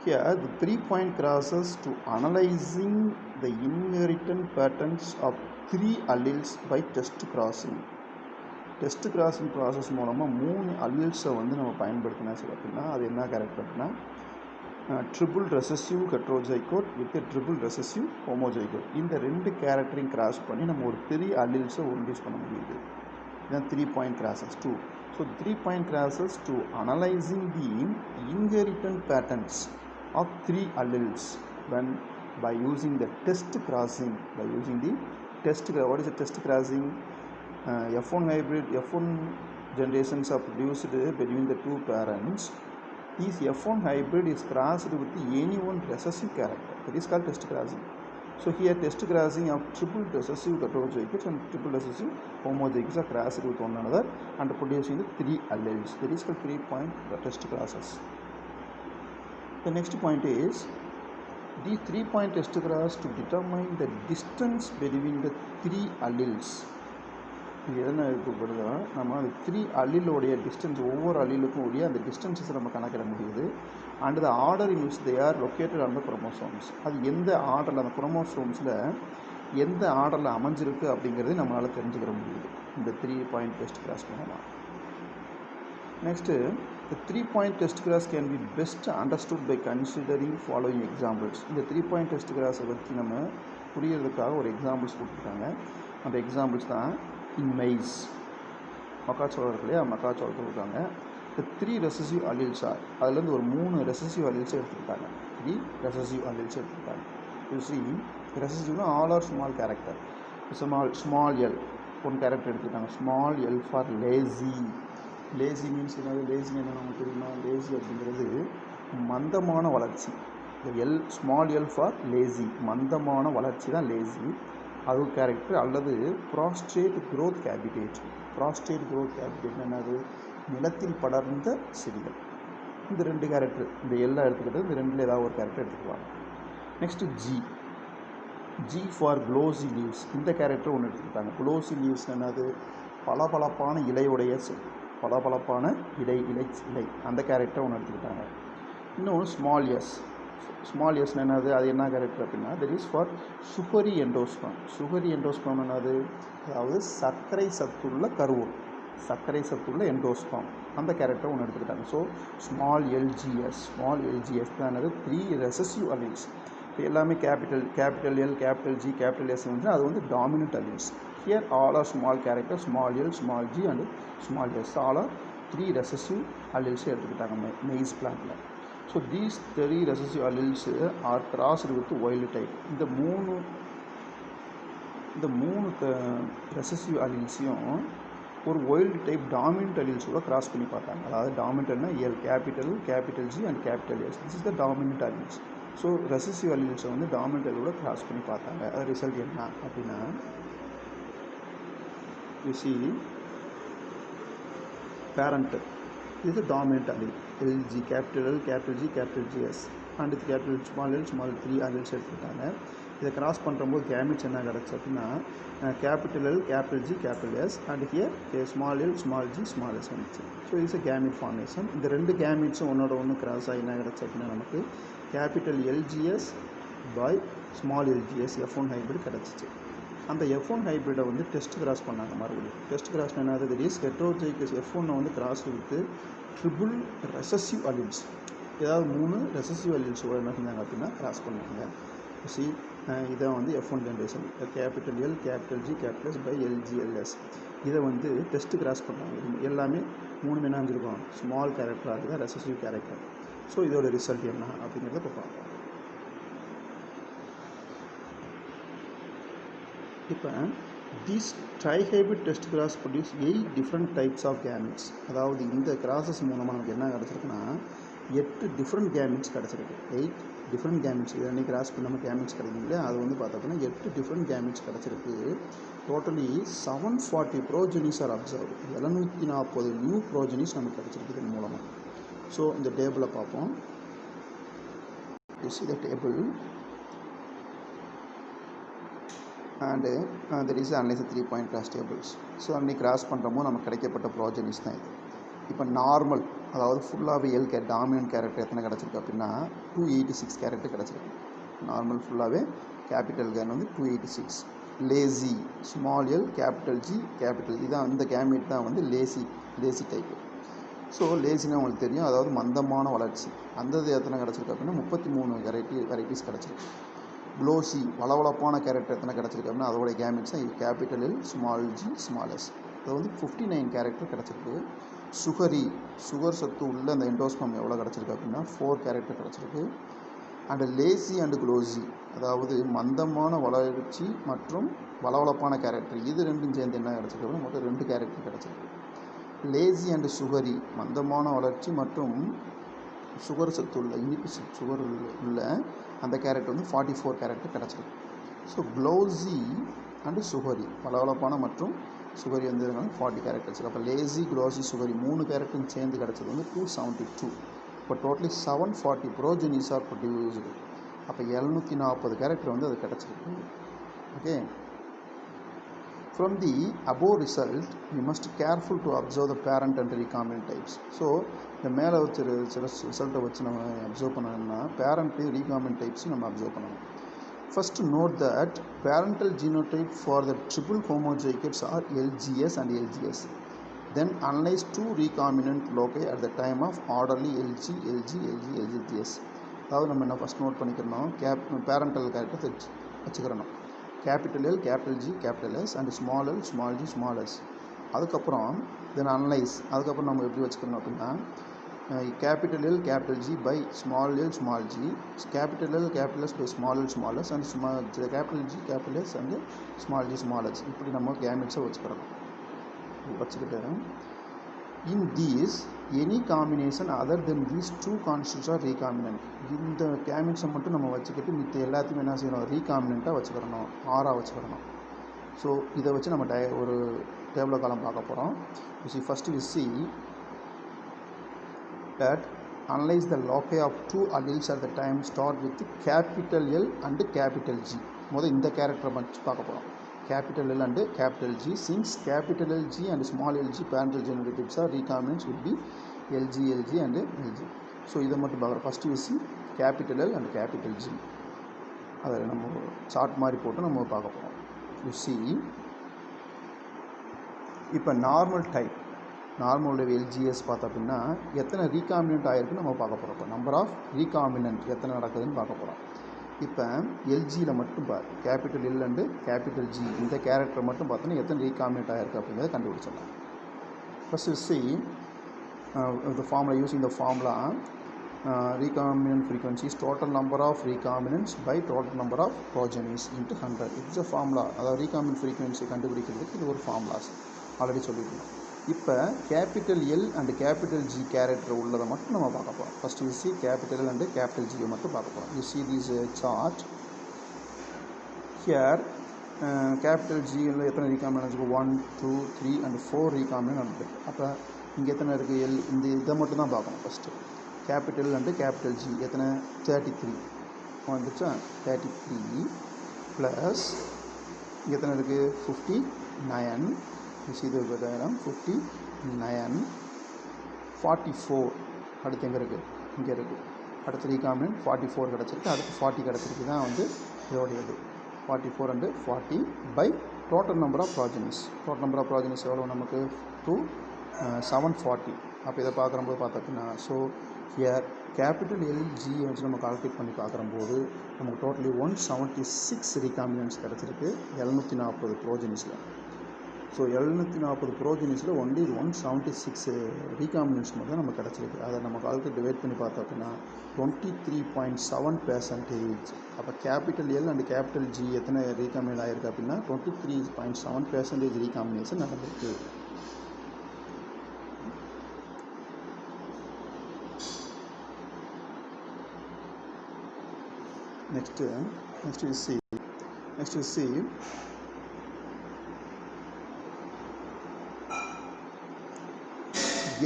Here the 3-point crosses to analyzing the inheritance patterns of 3 alleles by test crossing. Test crossing process மூலமாக 3 அல்லீல்ஸை வந்து நம்ம பயன்படுத்தினா சரி அப்படின்னா அது என்ன கேரக்டர் அப்படின்னா triple recessive heterozygote with triple recessive homozygote. இந்த ரெண்டு கேரக்டரையும் கிராஸ் பண்ணி நம்ம ஒரு 3 அல்லீல்ஸை இன்ட்ரடியூஸ் பண்ண முடியுது. then 3-point crosses 2. So 3-point crosses to analyzing the inheritance patterns of 3 alleles when by using the test crossing. What is the test crossing? F1 hybrid, F1 generations are produced between the 2 parents. This F1 hybrid is crossed with any one recessive character. That is called test crossing. So here test crossing of triple recessive heterozygotes and triple recessive homozygotes are crossed with one another and producing the 3 alleles. That is called 3-point test crosses. The next point is the 3-point test cross to determine the distance between the 3 alleles. இது எதனா இருக்கப்படுதுன்னா நம்ம அந்த 3 அல்லீலோடைய டிஸ்டன்ஸ் ஒவ்வொரு அல்லீலுக்கும் உடைய அந்த டிஸ்டன்ஸஸ் நம்ம கணக்கிட முடியுது. And the order in which they are located on the chromosomes. அது எந்த ஆர்டரில் அந்த குரோமோசோம்ஸில் எந்த ஆர்டரில் அமைஞ்சிருக்கு அப்படிங்கிறது நம்மளால் தெரிஞ்சுக்கிற முடியுது இந்த 3-point டெஸ்ட் கிராஸ் மூலமாக. Next the 3-point test cross can be best understood by considering following examples. இந்த 3-point test cross பற்றி நம்ம புரியறதுக்காக ஒரு எக்ஸாம்பிள்ஸ் கொடுத்துருக்காங்க. அந்த எக்ஸாம்பிள்ஸ் தான் இன் மைஸ், மக்காச்சோளம் இருக்கு இல்லையா, மக்காச்சோளத்தில் இருக்காங்க. இந்த 3 ரெசசிவ் அல்லீல்ஸ் ஆர், அதுலேருந்து ஒரு 3 ரெசசிவ் அல்லீல்ஸை எடுத்துக்கிட்டாங்க. 3 ரெசசிவ் அல்லீல்ஸை எடுத்துக்கிட்டாங்க. யூ சி ரெசசிவ்னா all are small character. Small L one character எடுத்துக்கிட்டாங்க. Small L for lazy. Lazy means என்னது? லேசி என்ன நமக்கு தெரியுமா? லேசி அப்படிங்கிறது மந்தமான வளர்ச்சி. இந்த L small L for lazy, மந்தமான வளர்ச்சி தான் லேசி. அது கேரக்டர். அல்லது prostrate growth capitate. Prostrate growth capitate என்னது? நிலத்தில் படர்ந்த செடிகள். இந்த 2 கேரக்டர், இந்த எல்லாம் எடுத்துக்கிட்டு இந்த 2ல் ஏதாவது ஒரு கேரக்டர் எடுத்துக்குவாங்க. Next G for glossy leaves. இந்த கேரக்டர் ஒன்று எடுத்துக்கிட்டாங்க. க்ளோசி லீவ்ஸ் என்னது? பளபளப்பான இலையுடைய செடி, பளபளப்பான இலை அந்த கேரக்டர் ஒன்று எடுத்துக்கிட்டாங்க. இன்னொன்று ஸ்மால் எஸ் என்னது? அது என்ன கேரக்டர் அப்படின்னா that is for sugary endosperm. Sugary endosperm என்னது? அதாவது சர்க்கரை சத்துள்ள கருவூர், சர்க்கரை சத்துள்ள எண்டோஸ்பம் அந்த கேரக்டர் ஒன்று எடுத்துக்கிட்டாங்க. ஸோ ஸ்மால் எல்ஜிஎஸ் தான் என்னது? 3 ரெசசிவ் அல்லீல்ஸ். இப்போ எல்லாமே capital L, capital G, capital S வந்து அது வந்து dominant alleles. Here all are small characters, small l, small g and small s. All are 3 recessive alleles எடுத்துக்கிட்டாங்க maize plantல. So these 3 recessive alleles are crossed with wild type. இந்த மூணு recessive allelesையும் ஒரு wild type dominant alleles-ஓட கிராஸ் பண்ணி பார்த்தாங்க. அதாவது டாமினன்ட்னா L, capital G and capital S. This is the dominant alleles. So recessive alleles வந்து டாமினன்ட் allele-ஓட கிராஸ் பண்ணி பார்த்தாங்க. அது ரிசல்ட் என்ன அப்படின்னா you see parent is a dominant allele, LG, capital L, capital G, capital GS and with capital small l, small 3 alleles எடுத்துக்கிட்டாங்க. இதை கிராஸ் பண்ணுறம்போது கேமிட்ஸ் என்ன கிடச்சி அப்படின்னா capital L, capital G, capital S and here small L, small G, small S வந்துச்சு. So it's a gamete formation. இந்த 2 கேமிட்ஸும் ஒன்னோட ஒன்று கிராஸ் ஆகி என்ன கிடச்சி அப்படின்னா நமக்கு capital L G S by small L G S F1 hybrid கிடச்சிச்சு. அந்த F1 ஹைப்ரிடை வந்து டெஸ்ட் கிராஸ் பண்ணாங்க. மறுபடியும் டெஸ்ட் கிராஸ் என்னது? தட் இஸ் ஹெட்ரோஜைகஸ் F1 வந்து cross with triple recessive alleles. ஏதாவது 3 ரெசசிவ் அல்லீல்ஸோட என்ன செஞ்சாங்க அப்படின்னா கிராஸ் பண்ணாங்க. சி இதை வந்து F1 generation capital L, capital G, capital S by LGLS இதை வந்து டெஸ்ட் கிராஸ் பண்ணாங்க. எல்லாமே 3 என்ன செஞ்சுருக்கோம்? ஸ்மால் கேரக்டராக இருக்குது, ரெசசிவ் கேரக்டர். ஸோ இதோட ரிசல்ட் என்ன அப்படிங்கிறத இப்போ பார்ப்போம். இப்போ these trihybrid test cross produce 8 different types of gametes. அதாவது இந்த கிராஸஸ் மூலமாக நமக்கு என்ன கிடச்சிருக்குன்னா 8 டிஃப்ரெண்ட் கேமிட்ஸ் கிடச்சிருக்கு. 8 டிஃப்ரெண்ட் கேமிட்ஸ். இது அன்றைக்கி கிராஸ் பண்ண நம்ம கேமிட்ஸ் கிடைக்கும் இல்லையா, அது வந்து பார்த்தோம்னா 8 டிஃப்ரெண்ட் கேமிட்ஸ் கிடச்சிருக்கு. Totally 740 progenies are observe. 740 new progenies நமக்கு கிடச்சிருக்கு இதன் மூலமாக. ஸோ இந்த டேபிளை பார்ப்போம். this is the table and there is analyze 3-point cross tables. So அன்றைக்கி கிராஸ் பண்ணுறமோ நமக்கு கிடைக்கப்பட்ட ப்ரோஜெனிஸ் தான் இது. இப்போ நார்மல், அதாவது ஃபுல்லாகவே எல் டாமினன்ட் கேரக்டர் எத்தனை கிடச்சிருக்கு அப்படின்னா 286 கேரக்டர் கிடச்சிருக்கு. நார்மல் ஃபுல்லாகவே கேபிட்டல் கேன் வந்து 286. Lazy small L, capital G, capital இதான் இந்த கேமிட் தான் வந்து லேசி டைப்பு. ஸோ லேசினா உங்களுக்கு தெரியும், அதாவது மந்தமான வளர்ச்சி. அந்த இது எத்தனை கிடச்சிருக்கு அப்படின்னா 33 வெரைட்டிஸ் கிடச்சிருக்கு. க்ளோசி வளவளப்பான கேரக்டர் எத்தனை கிடச்சிருக்கு அப்படின்னா அதோடைய கேமிட்ஸ் தான் capital L, small G, small S. அது வந்து 59 கேரக்டர் கிடச்சிருக்கு. சுகர் சத்து உள்ள அந்த எண்டோஸ்பம் எவ்வளோ கிடச்சிருக்கு அப்படின்னா 4 கேரக்டர் கிடச்சிருக்கு. அண்டு லேசி அண்டு க்ளோசி, அதாவது மந்தமான வளர்ச்சி மற்றும் வளவளப்பான கேரக்டர், இது ரெண்டும் சேர்ந்து என்ன கிடச்சிருக்கு மொத்தம் 2 கேரக்டர் கிடச்சிருக்கு. லேசி அண்டு சுகரி, மந்தமான வளர்ச்சி மற்றும் சுகர் சத்து உள்ள இனிப்பு சுகர் உள்ள அந்த கேரக்டர் வந்து 44 கேரக்டர் கிடச்சிருக்கு. ஸோ க்ளோசி அண்டு சுகரி, வளவளப்பான மற்றும் சுகரி வந்து 40 கேரக்டர்ஸ். அப்போ லேசி க்ளோசி சுகரி 3 கேரக்டரும் சேர்ந்து கிடச்சது வந்து 272. இப்போ டோட்டலி 740 ப்ரோஜெனிஸ் ஆர் ப்ரொடியூஸ்டு. அப்போ 740 கேரக்டர் வந்து அது கிடச்சிருக்கு. Okay, from the above result we must careful to observe the parent and recombinant types. So இந்த மேலே வச்சு சில ரிசல்ட்டை வச்சு நம்ம அப்சர்வ் பண்ணணும்னா பேரண்ட் ரீகாம்பினன்ட் டைப்ஸும் நம்ம அப்சர்வ் பண்ணணும். First note that parental genotype for the triple homozygotes are LGS and LGS. Then analyze 2 recombinant loci at the time of orderly LG, LG, LG, LGS. அதாவது நம்ம என்ன ஃபஸ்ட் நோட் பண்ணிக்கிறோம், பேரண்டல் கேரக்டர் வச்சுக்கிறணும். Capital L, capital G, capital S and small L, small G, small S. அதுக்கப்புறம் தென் அனலைஸ், அதுக்கப்புறம் நம்ம எப்படி வச்சுக்கணும் அப்படின்னா capital L capital G by small L small G, capital L capital S by small L small S and capital G capital S and small G small S. இப்படி நம்ம கேமிட்ஸை வச்சுக்கிட்டு in these any combination other than these 2 constitutes are recombinant. இந்த கேமிட்ஸை மட்டும் நம்ம வச்சுக்கிட்டு மித்த எல்லாத்தையும் என்ன செய்யணும், ரீகாம்பினண்ட்டாக வச்சுக்கிறணும், ஆறாக வச்சுக்கிறணும். ஸோ இதை வச்சு நம்ம ஒரு டேபிள் காலம் பார்க்க போகிறோம். First we see that analyze the loci of 2 alleles at the time start with capital L and capital G. முதல் இந்த கேரக்டரை மட்டும் பார்க்க போகிறோம். Capital L and capital G. Since capital L G and small l G parental genotypes are recombinants will be LG, LG and LG. So இதை மட்டும் பார்க்குறோம். First we see capital L and capital G. அதை நம்ம சார்ட் மாதிரி போட்டு நம்ம பார்க்க போகிறோம். You see இப்போ நார்மல் எல்ஜிஎஸ் பார்த்தோம் அப்படின்னா எத்தனை ரீகாம்பினன்ட் ஆகிருக்குன்னு நம்ம பார்க்க போகிறோம். இப்போ நம்பர் ஆஃப் ரீகாம்பினன்ட் எத்தனை நடக்குதுன்னு பார்க்க போகிறோம். இப்போ எல்ஜியில் மட்டும் capital L and capital G இந்த கேரக்டர் மட்டும் பார்த்தோன்னா எத்தனை ரீகாம்பினன்ட் ஆகிருக்கு அப்படிங்கிறத கண்டுபிடிச்சிடலாம். First C the formula, using the formula recombinant frequency is total number of recombinants by total number of progenies into 100. It's a formula. அதாவது recombinant frequency கண்டுபிடிக்கிறதுக்கு இது ஒரு ஃபார்முலாஸ் ஆல்ரெடி சொல்லியிருக்கோம். இப்போ capital L and capital G character உள்ளதை மட்டும் நம்ம பார்க்க போகிறோம். First you see capital and capital ஜியை மட்டும் பார்க்க போகிறோம். You see this chart here. Capital ஜியில் எத்தனை ரீகாம்பினன்ட் இருக்குது, 1 2 3 and 4 ரீகாம்பினன்ட் இருக்குது. அப்போ இங்கே எத்தனை இருக்குது, எல் இந்த இதை மட்டும் தான் பார்க்கணும். First capital and capital G எத்தனை 33 வந்துச்சா, 33 ப்ளஸ் இங்கே எத்தனை இருக்குது 59. இது டயக்ராம் 59 44 அடுத்து எங்கே இருக்குது, இங்கே இருக்குது. அடுத்து ரீகாம்பினன்ட் 44 கிடச்சிருக்கு, அடுத்து 40 கிடச்சிருக்கு. தான் வந்து இதோடையது 44 and 40 by total number of progenies. Total number of progenies எவ்வளோ நமக்கு 740. அப்போ இதை பார்க்குறம்போது பார்த்தோம்னா ஸோ ஹியர் கேபிட்டல் எல்ஜியை வச்சு நம்ம கால்குலேட் பண்ணி பார்க்குறம்போது நமக்கு டோட்டலி 176 ரீகாம்பினன்ட்ஸ் கிடச்சிருக்கு 740 ப்ரோஜனிஸில். ஸோ 740 ப்ரோஜனிஸில் ஒன்லி 176 ரீகாம்பினன்ட்ஸ் மட்டும் தான் நமக்கு கிடச்சிருக்கு. அதை நம்ம கால்குலேட் டிவைட் பண்ணி பார்த்தோம் அப்படின்னா 23.7%. அப்போ capital L and capital G எத்தனை ரீகாம்பினேட் ஆகிருக்கு அப்படின்னா 23.7% ரீகாம்பினேஷன் நடந்திருக்கு. Next we see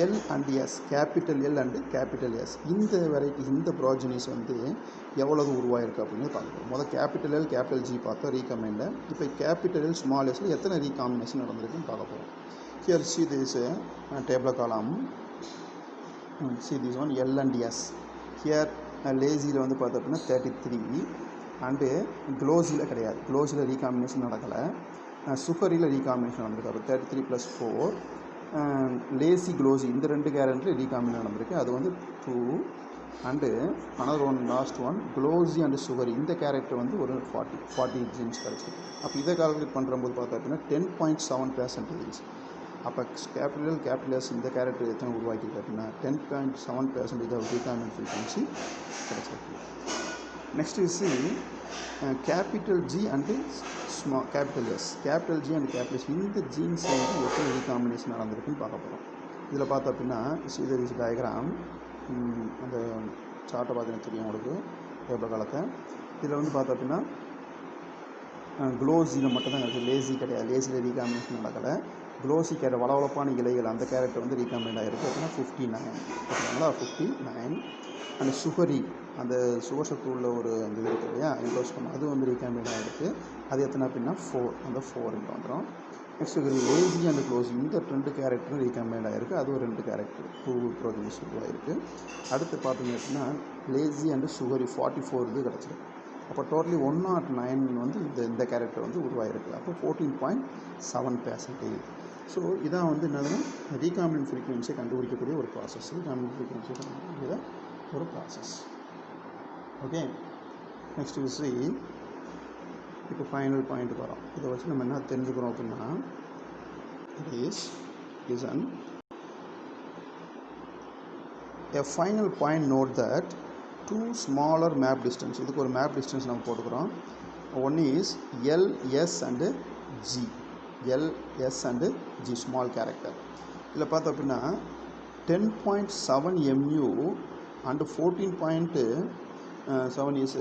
L and S, capital L and capital S இந்த வெரைட்டிஸ் இந்த ப்ராஜனிஸ் வந்து எவ்வளவு உருவாயிருக்கு அப்படின்னு பார்க்குறோம். முதல் கேபிட்டல் எல் கேபிட்டல் ஜி பார்த்தோம் ரீகம்பைனில். இப்போ கேபிட்டல் எல் ஸ்மால் எஸில் எத்தனை ரீகாம்பினேஷன் நடந்திருக்குன்னு பார்க்க போகிறோம். Here see this table column, see this one L and S. Here லேசியில் வந்து பார்த்தோம் அப்படின்னா 33 அண்டு க்ளோஸியில் கிடையாது, க்ளோஸில் ரீகாம்பினேஷன் நடக்கலை. சுகரியில் ரீகாம்பினேஷன் நடந்திருக்கு. அப்போ 33 + 4. லேசி க்ளோசி இந்த 2 கேரக்டரில் ரீகாம்பினேஷன் நடந்திருக்கு. அது வந்து 2 and another one last one glossy and sugary இந்த கேரக்டர் வந்து ஒரு 40 ஜீன்ஸ் கிடச்சிருக்கு. அப்போ இதை கால்குலேட் பண்ணுறம்போது பார்த்தோம் அப்படின்னா 10.7%. அப்போ கேபிட்டல் எஸ் இந்த கேரக்டர் எத்தனை உருவாக்கியிருக்கு அப்படின்னா 10.7% ஆஃப் ரீகாம்பினன்ட் ஃப்ரீக்வன்சி கிடைச்சிருக்கு. Next C capital G and capital S. Capital G and capital S இந்த ஜீன்ஸ் வந்து எத்தனை ரீகாம்பினேஷன் நடந்திருக்குன்னு பார்க்க போகிறோம். இதில் பார்த்தோம் அப்படின்னா இதர் இஸ் டயக்ராம், அந்த சார்ட்டை பார்த்தீங்கன்னா தெரியும் உங்களுக்கு எவ்வளோ காலத்தை. இதில் வந்து பார்த்தோம் அப்படின்னா க்ளோஸியில் மட்டும்தான் கிடச்சி, லேசி கிடையாது. லேசியில் ரீகாம்பினேஷன் நடக்கலை. க்ளோசி கேரட் வளவளப்பான இலைகள் அந்த கேரக்டர் வந்து ரீகாம்பினேட் ஆகிருக்கு அப்படின்னா 59 ஓகேங்களா, 59. அந்த சுகரி அந்த சுகசத்து உள்ள ஒரு அந்த இது இருக்குது இல்லையா, என்டோஸ்பம், அது வந்து ரீகாம்பினேட் ஆகிருக்கு. அது எத்தனை அப்படின்னா 4, அந்த 4 இங்கே வந்துடும். நெக்ஸ்ட் லேசி அண்ட் க்ளோசி இந்த 2 கேரக்டரும் ரீகாம்பினேட் ஆகிருக்கு. அது ஒரு 2 கேரக்டர் 2 ப்ரோஜனிஸ் உருவாகிருக்கு. அடுத்து பார்த்தீங்க அப்படின்னா லேசி அண்டு சுகரி 44 இது கிடச்சிருக்கு. அப்போ டோட்டலி 109 வந்து இந்த கேரக்டர் வந்து உருவாகிருக்கு. அப்போ 14.7%. ஸோ இதான் வந்து என்னதுன்னா ரீகாம்பினன்ட் ஃப்ரீக்வன்சியை கண்டுபிடிக்கக்கூடிய ஒரு ப்ராசஸ். ரீகாம்பினன்ட் ஃப்ரீக்வன்சியை கண்டுபிடிக்கிற ஒரு ப்ராசஸ். ஓகே, நெக்ஸ்ட் சி இப்போ ஃபைனல் பாயிண்ட் வரோம். இதை வச்சு நம்ம என்ன தெரிஞ்சுக்கிறோம் அப்படின்னா it is listen a final point. Note that 2 smaller map distance, இதுக்கு ஒரு மேப் டிஸ்டன்ஸ் நம்ம போட்டுக்கிறோம். One is LS and G, LS and G small character. இதில் பார்த்தோம் அப்படின்னா 10.7 mu and 14.7 is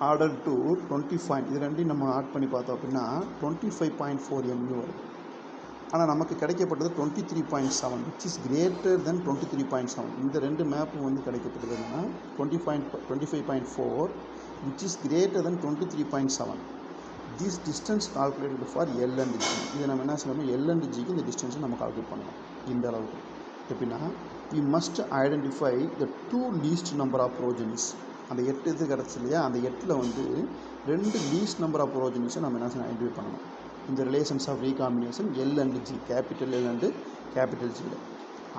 order to 25. இது ரெண்டையும் நம்ம ஆட் பண்ணி பார்த்தோம் அப்படின்னா 25.4 mu வருது. ஆனால் நமக்கு கிடைக்கப்பட்டது 23.7 விச் இஸ் கிரேட்டர் தென் 23.7. இந்த 2 மேப்பும் வந்து கிடைக்கப்பட்டது என்னன்னா 25.4 which is greater than 23.7. This distance calculated for L and G. இதை நம்ம என்ன செய்யணும், L அண்ட் Gக்கு இந்த டிஸ்டன்ஸை நம்ம கால்குலேட் பண்ணணும். இந்த அளவுக்கு எப்படின்னா we must identify the 2 least number of progenies. அந்த 8 இது கிடச்சி இல்லையா, அந்த 8ல் வந்து 2 லீஸ்ட் நம்பர் ஆஃப் ப்ரோஜனிஸை நம்ம என்ன செய்யணும், ஐடென்டிஃபை பண்ணணும். இந்த relations of recombination L and G, capital L and capital G.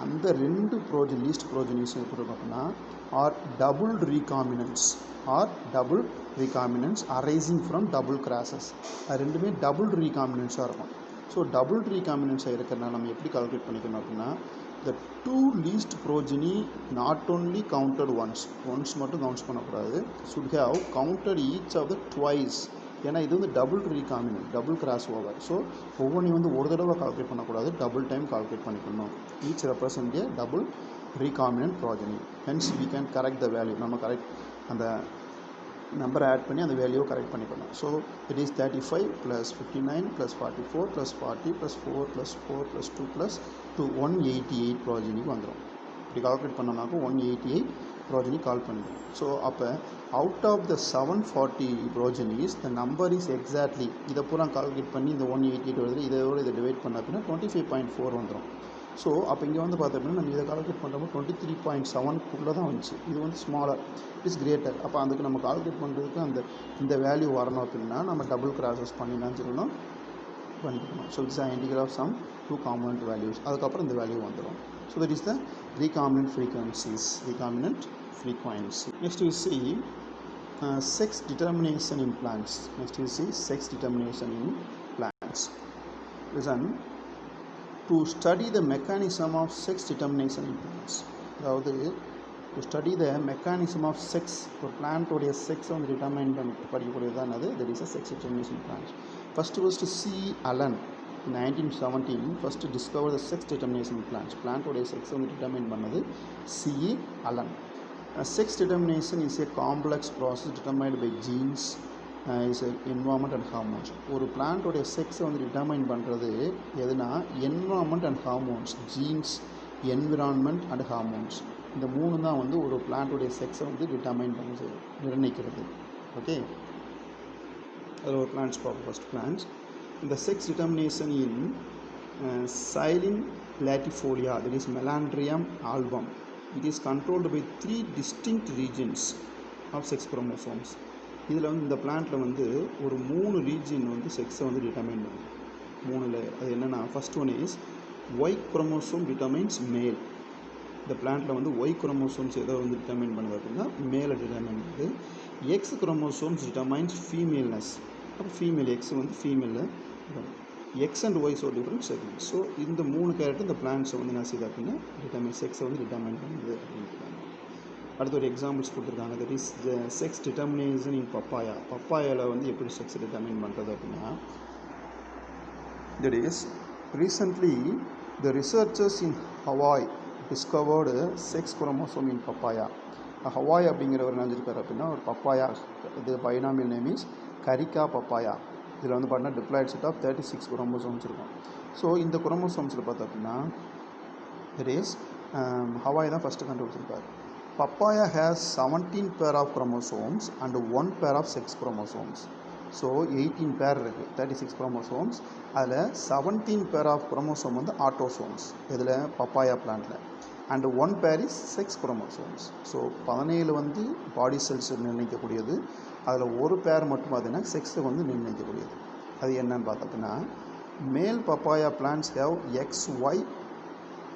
அந்த 2 லீஸ்ட் ப்ரோஜனிஸ் எப்படி இருக்கும் அப்படின்னா are double recombinants arising from double crosses. அது ரெண்டுமே டபுள் ரீகாம்பினன்ஸாக இருக்கும். ஸோ டபுள் ரீகாம்பினன்ஸாக இருக்கிறனால நம்ம எப்படி கால்குலேட் பண்ணிக்கணும் அப்படின்னா the 2 least progeny not only counted once மட்டும் கவுண்ட்ஸ் பண்ணக்கூடாது, should have counted each of the twice. ஏன்னா இது வந்து double recombinant, double cross over. So ஒவ்வொன்றையும் வந்து ஒரு தடவை கால்குலேட் பண்ணக்கூடாது, டபுள் டைம் கால்குலேட் பண்ணிக்கணும். Each represent a double recombinant progeny. Hence we can correct the value. நம்ம கரெக்ட் அந்த நம்பரை ஆட் பண்ணி அந்த வேல்யூவை கரெக்ட் பண்ணிக்கணும். ஸோ இட் இஸ் 35 + 59 + 44 + 40 + 4 + 4 + 2 + 2 188 ப்ரோஜனிக்கு வந்துடும். இப்படி கால்குலேட் பண்ணோம்னாக்கா 188 ப்ரோஜனி கால் பண்ணிடும். ஸோ அப்போ out of the 740 progenies the number is exactly, இதை பூரா கால்குலேட் பண்ணி இந்த 188 வருது, இதோட இதை டிவைட் பண்ண அப்படின்னா 25.4 வந்துடும். ஸோ அப்போ இங்கே வந்து பார்த்தோம் அப்படின்னா நம்ம இதை கால்குலேட் பண்ணுறப்போ 23.7 தான் வந்துச்சு. இது வந்து ஸ்மாலர், இட் இஸ் கிரேட்டர். அப்போ அதுக்கு நம்ம கால்குலேட் பண்ணுறதுக்கு இந்த வேல்யூ வரணும் அப்படின்னா நம்ம டபுள் கிராஸஸ் பண்ணிடலாம்னு சொல்லணும் பண்ணிக்கணும். So it's integral of sum 2 component values. அதுக்கப்புறம் இந்த வேல்யூ வந்துடும். So that is the recombinant frequencies. Next we see sex determination in plants. Listen, to study the mechanism of sex determination in plants. அதாவது to study the mechanism of sex, ஒரு பிளான்ட்டோடைய செக்ஸை வந்து டிட்டர்மைன் பண்ணி படிக்கக்கூடியது தான் அது. that is a sex determination plants. First C. Allen in 1917 first discovered the sex determination in plants. பிளான்ட்டோடைய செக்ஸை வந்து டிட்டர்மைன் பண்ணது C. Allen. Sex determination is a complex process determined by genes, is environment and hormones. ஒரு பிளான்ட்டோடைய செக்ஸை வந்து டிட்டர்மைன் பண்ணுறது எதுனா environment and hormones, jeans, environment and hormones. இந்த 3 தான் வந்து ஒரு பிளான்ட்டோடைய செக்ஸை வந்து டிட்டர்மைன் பண்ணி நிர்ணயிக்கிறது. ஓகே, அதில் ஒரு பிளான்ட்ஸ் பார்ப்போம். ஃபர்ஸ்ட் பிளான்ட்ஸ் இந்த sex determination in Xylem latifolia, that is Melandrium album. It is controlled by 3 distinct regions of sex chromosomes. இதில் வந்து இந்த பிளான்ட்டில் வந்து ஒரு 3 ரீஜன் வந்து செக்ஸை வந்து டிட்டர்மைன் பண்ணுது. 3ல் அது என்னென்னா first one is Y chromosome determines male. இந்த பிளான்ட்டில் வந்து ஒய் குரோமோசோம்ஸ் எதை வந்து டிட்டர்மைன் பண்ணுது அப்படின்னா மேலே டிட்டர்மைன் பண்ணுது. X chromosomes determines femaleness. அப்போ ஃபீமேல் எக்ஸ் வந்து ஃபீமேலில் X and Y so different segments. So இந்த மூணு கேரக்டர் இந்த பிளான்ட்ஸை வந்து என்ன செய்யுது அப்படின்னா டிட்டர்மைன் செக்ஸை வந்து டிட்டர்மைன் பண்ணுது அப்படின்ட்டு. அடுத்த ஒரு எக்ஸாம்பிள்ஸ் கொடுத்துருக்காங்க. That is sex determination in papaya. பப்பாயாவில் வந்து எப்படி செக்ஸ் டிட்டர்மைன் பண்ணுறது அப்படின்னா, that is recently the researchers in Hawaii discovered sex chromosome in papaya. ஹவாய் அப்படிங்கிறவர் நினைஞ்சிருக்காரு அப்படின்னா ஒரு பப்பாயா, இது binomial name is Carica papaya. இதில் வந்து பார்த்தீங்கன்னா டிப்ளாய்ட் செட் ஆஃப் 36 குரோமோசோம்ஸ் இருக்கும். ஸோ இந்த குரோமோசோம்ஸில் பார்த்தோம் அப்படின்னா தட் இஸ் ஹவாய் தான் ஃபஸ்ட்டு கண்டுபிடிச்சிருக்காரு. Papaya has 17 pair of chromosomes and 1 pair of sex chromosomes. So 18 பேர் இருக்குது, 36 குரோமோசோம்ஸ். அதில் 17 பேர் ஆஃப் குரோமோசோம் வந்து ஆட்டோசோம்ஸ் இதில் பப்பாயா பிளான்ட்டில், அண்ட் 1 பேர் இஸ் செக்ஸ் குரோமோசோம்ஸ். ஸோ 17 வந்து பாடி செல்ஸ் நிர்ணயிக்கக்கூடியது, அதில் ஒரு பேர் மட்டும் பார்த்தீங்கன்னா செக்ஸை வந்து நிர்ணயிக்கக்கூடியது. அது என்னன்னு பார்த்தோம்னா மேல் பப்பாயா பிளான்ட்ஸ் ஹேவ் XY,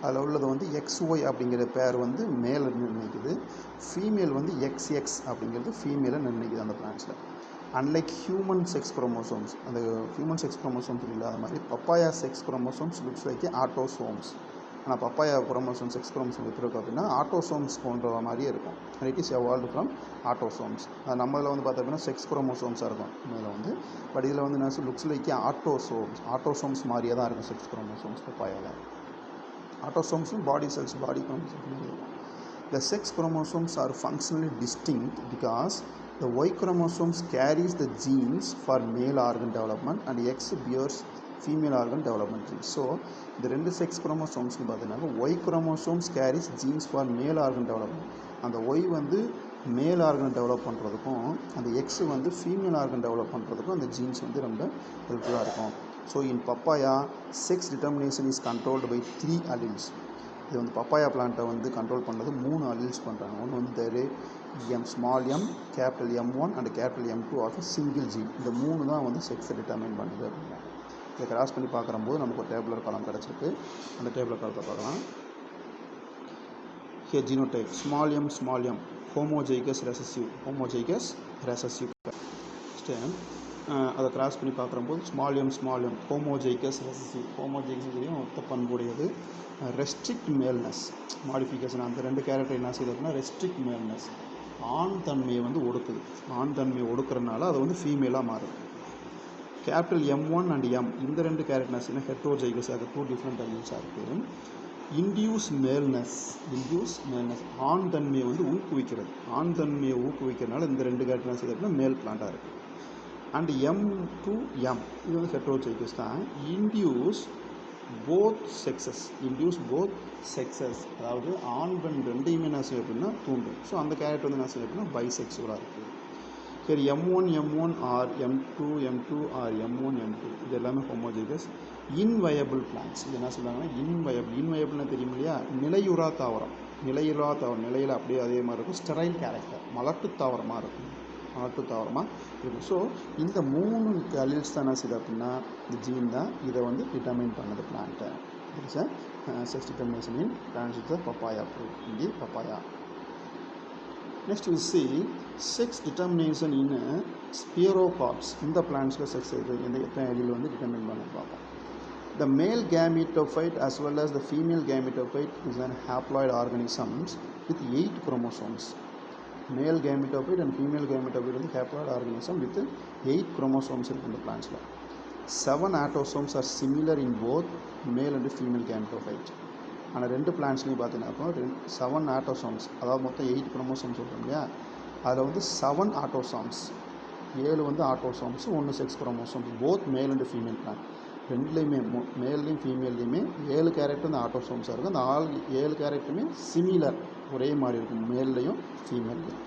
அதில் உள்ளது வந்து XY அப்படிங்கிற பேர் வந்து மேலே நிர்ணயிக்குது, ஃபீமேல் வந்து XX அப்படிங்கிறது ஃபீமேலை நிர்ணயிக்குது அந்த பிளான்ட்ஸில். அன்லைக் ஹியூமன் செக்ஸ் குரோமோசோம்ஸ், அந்த ஹியூமன் செக்ஸ் குரோமோசோம்ஸ் இல்லாத மாதிரி papaya sex chromosomes looks like autosomes. ஆனால் பப்பாயா குரோமோசோம் செக்ஸ் குரோமோசோம் எப்படி இருக்கும் அப்படின்னா ஆட்டோசோம்ஸ் போன்ற மாதிரியே இருக்கும். It is evolved from autosomes. நம்மளில் வந்து பார்த்தோம்னா செக்ஸ் குரோமோசோம்ஸாக இருக்கும் மேலே வந்து, பட் இதில் வந்து என்ன லுக்ஸ் லைக் ஆட்டோசோம்ஸ் மாதிரியே தான் இருக்கும் செக்ஸ் குரோமோசோம்ஸ் பப்பாயாவில். ஆட்டோசோம்ஸும் பாடி செல்ஸ், பாடி குரோமோசோம்ஸ் மாதிரி இருக்கும். The sex chromosomes are functionally distinct because the Y chromosomes carries the genes for male organ development and X bears female organ development genes. So இந்த ரெண்டு செக்ஸ் குரோமோசோம்ஸ்னு பார்த்தீங்கன்னா Y chromosomes carries genes for male organ development. அந்த Y வந்து மேல் ஆர்கன் டெவலப் பண்ணுறதுக்கும் அந்த எக்ஸ் வந்து ஃபீமேல் ஆர்கன் டெவலப் பண்ணுறதுக்கும் அந்த ஜீன்ஸ் வந்து ரொம்ப ஹெல்ப்ஃபுல்லாக இருக்கும். So in papaya sex determination is controlled by 3 alleles. இது வந்து பப்பாயா பிளான்ட்டை வந்து கண்ட்ரோல் பண்ணது 3 அல்லீல்ஸ் பண்ணுறாங்க. ஒன்று வந்து தெரு small M, capital M1 and capital M2 of single gene. இந்த 3 தான் வந்து செக்ஸை டிட்டர்மைன் பண்ணுது அப்படின்னா. இதை கிராஸ் பண்ணி பார்க்குறம்போது நமக்கு ஒரு டேபுலர் காலம் கிடச்சிருக்கு. அந்த டேபுலர் காலத்தை பார்க்கலாம். Here genotype small m homozygous recessive. அதை கிராஸ் பண்ணி பார்க்குறம்போது ஸ்மால் எம் ஹோமோஜைகஸ் ரெசசிவ் ஒத்த பண்புடையது. ரெஸ்ட்ரிக்ட் மேல்னஸ் மாடிஃபிகேஷன், அந்த 2 கேரக்டர் என்ன செய்யுது அப்படின்னா ரெஸ்ட்ரிக்ட் மேல்னஸ், ஆண் தன்மையை வந்து ஒடுக்குது. ஆண் தன்மையை ஒடுக்குறதுனால அது வந்து ஃபீமேலாக மாறுது. கேபிட்டல் M1 அண்ட் M இந்த 2 கேரக்டர்ஸ்னா ஹெட்ரோஜைகஸ், அது 2 டிஃப்ரெண்ட் அல்லீல்ஸாக இருக்குது. இன்டியூஸ் மேல்னஸ் ஆண் தன்மையை வந்து ஊக்குவிக்கிறது. ஆண் தன்மையை ஊக்குவிக்கிறதுனால இந்த 2 கேரக்டர் என்ன செய்யுது அப்படின்னா மேல் பிளான்ட்டாக இருக்குது. அண்ட் M2 M இது வந்து ஹெட்ரோஜைகஸ் தான். இன்டியூஸ் போத் செக்ஸஸ், அதாவது ஆண் பெண் ரெண்டையுமே என்ன செய்யும் அப்படின்னா தூண்டும். ஸோ அந்த கேரக்டர் வந்து என்ன செய்யும் அப்படின்னா பைசெக்சுவலாக இருக்குது. சரி, M1 R M2 R M1 இது எல்லாமே ஹோமோஜைகஸ். இன்வயபிள் பிளான்ட்ஸ், இது என்ன சொல்கிறாங்கன்னா இன்வயபிள்னா தெரியும் இல்லையா, நிலையுறா தாவரம் நிலையில் அப்படியே அதே மாதிரி இருக்கும். ஸ்டெரைல் கேரக்டர், மலட்டு தாவரமாக இருக்கும். ஸோ இந்த 3 அல்லீல்ஸ் தான் என்ன செய்யுது அப்படின்னா இந்த ஜீன் தான் இதை வந்து டிட்டர்மைன் பண்ணது பிளான்ட்டை. It's sex determination in plants with papaya fruit in the papaya. Next we see sex determination in sphaerocarpos. இந்த பிளான்ட்ஸில் செக்ஸ் எந்த எத்தனை அல்லீல் வந்து டிட்டர்மைன் பண்ண பார்ப்போம். The male gametophyte as well as the female gametophyte is an haploid organisms with 8 chromosomes. Male gametophyte and female gametophyte வந்து haploid organism with 8 chromosomes இருக்கு இந்த பிளான்ட்ஸில். 7 autosomes are similar in both male and female gametophyte. ஆனால் 2 பிளான்ட்ஸ்லையும் பார்த்தீங்கன்னா 7 autosomes, அதாவது மொத்தம் 8 chromosomes சொல்கிறோம் இல்லையா, அதில் வந்து 7 autosomes, 7 வந்து autosomes, 1 sex chromosomes, both male and female plant. ரெண்டுலேயுமே மேல்லையும் ஃபீமேல்லையுமே 7 கேரக்டர் அந்த ஆட்டோசோம்ஸாக இருக்கும். அந்த 7 கேரக்டருமே சிமிலர், ஒரே மாதிரி இருக்கும் மேல்லையும் ஃபீமேல்லையும்.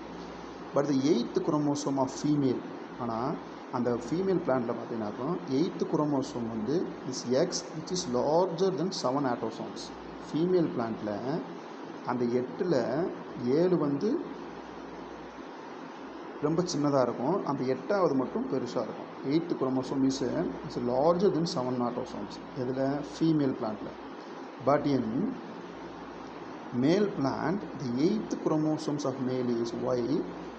But the 8th chromosome of female, ஆனால் அந்த ஃபீமேல் பிளான்ட்டில் பார்த்தீங்கன்னாக்கா 8th குரோமோசோம் வந்து is X which is larger than 7 autosomes. Female பிளான்ட்டில் அந்த 8ல் 7 வந்து ரொம்ப சின்னதாக இருக்கும், அந்த 8வது மட்டும் பெருசாக இருக்கும். 8th chromosome is larger than 7 autosomes. இதில் ஃபீமேல் பிளான்ட்டில். But in male plant the 8th chromosomes of male is Y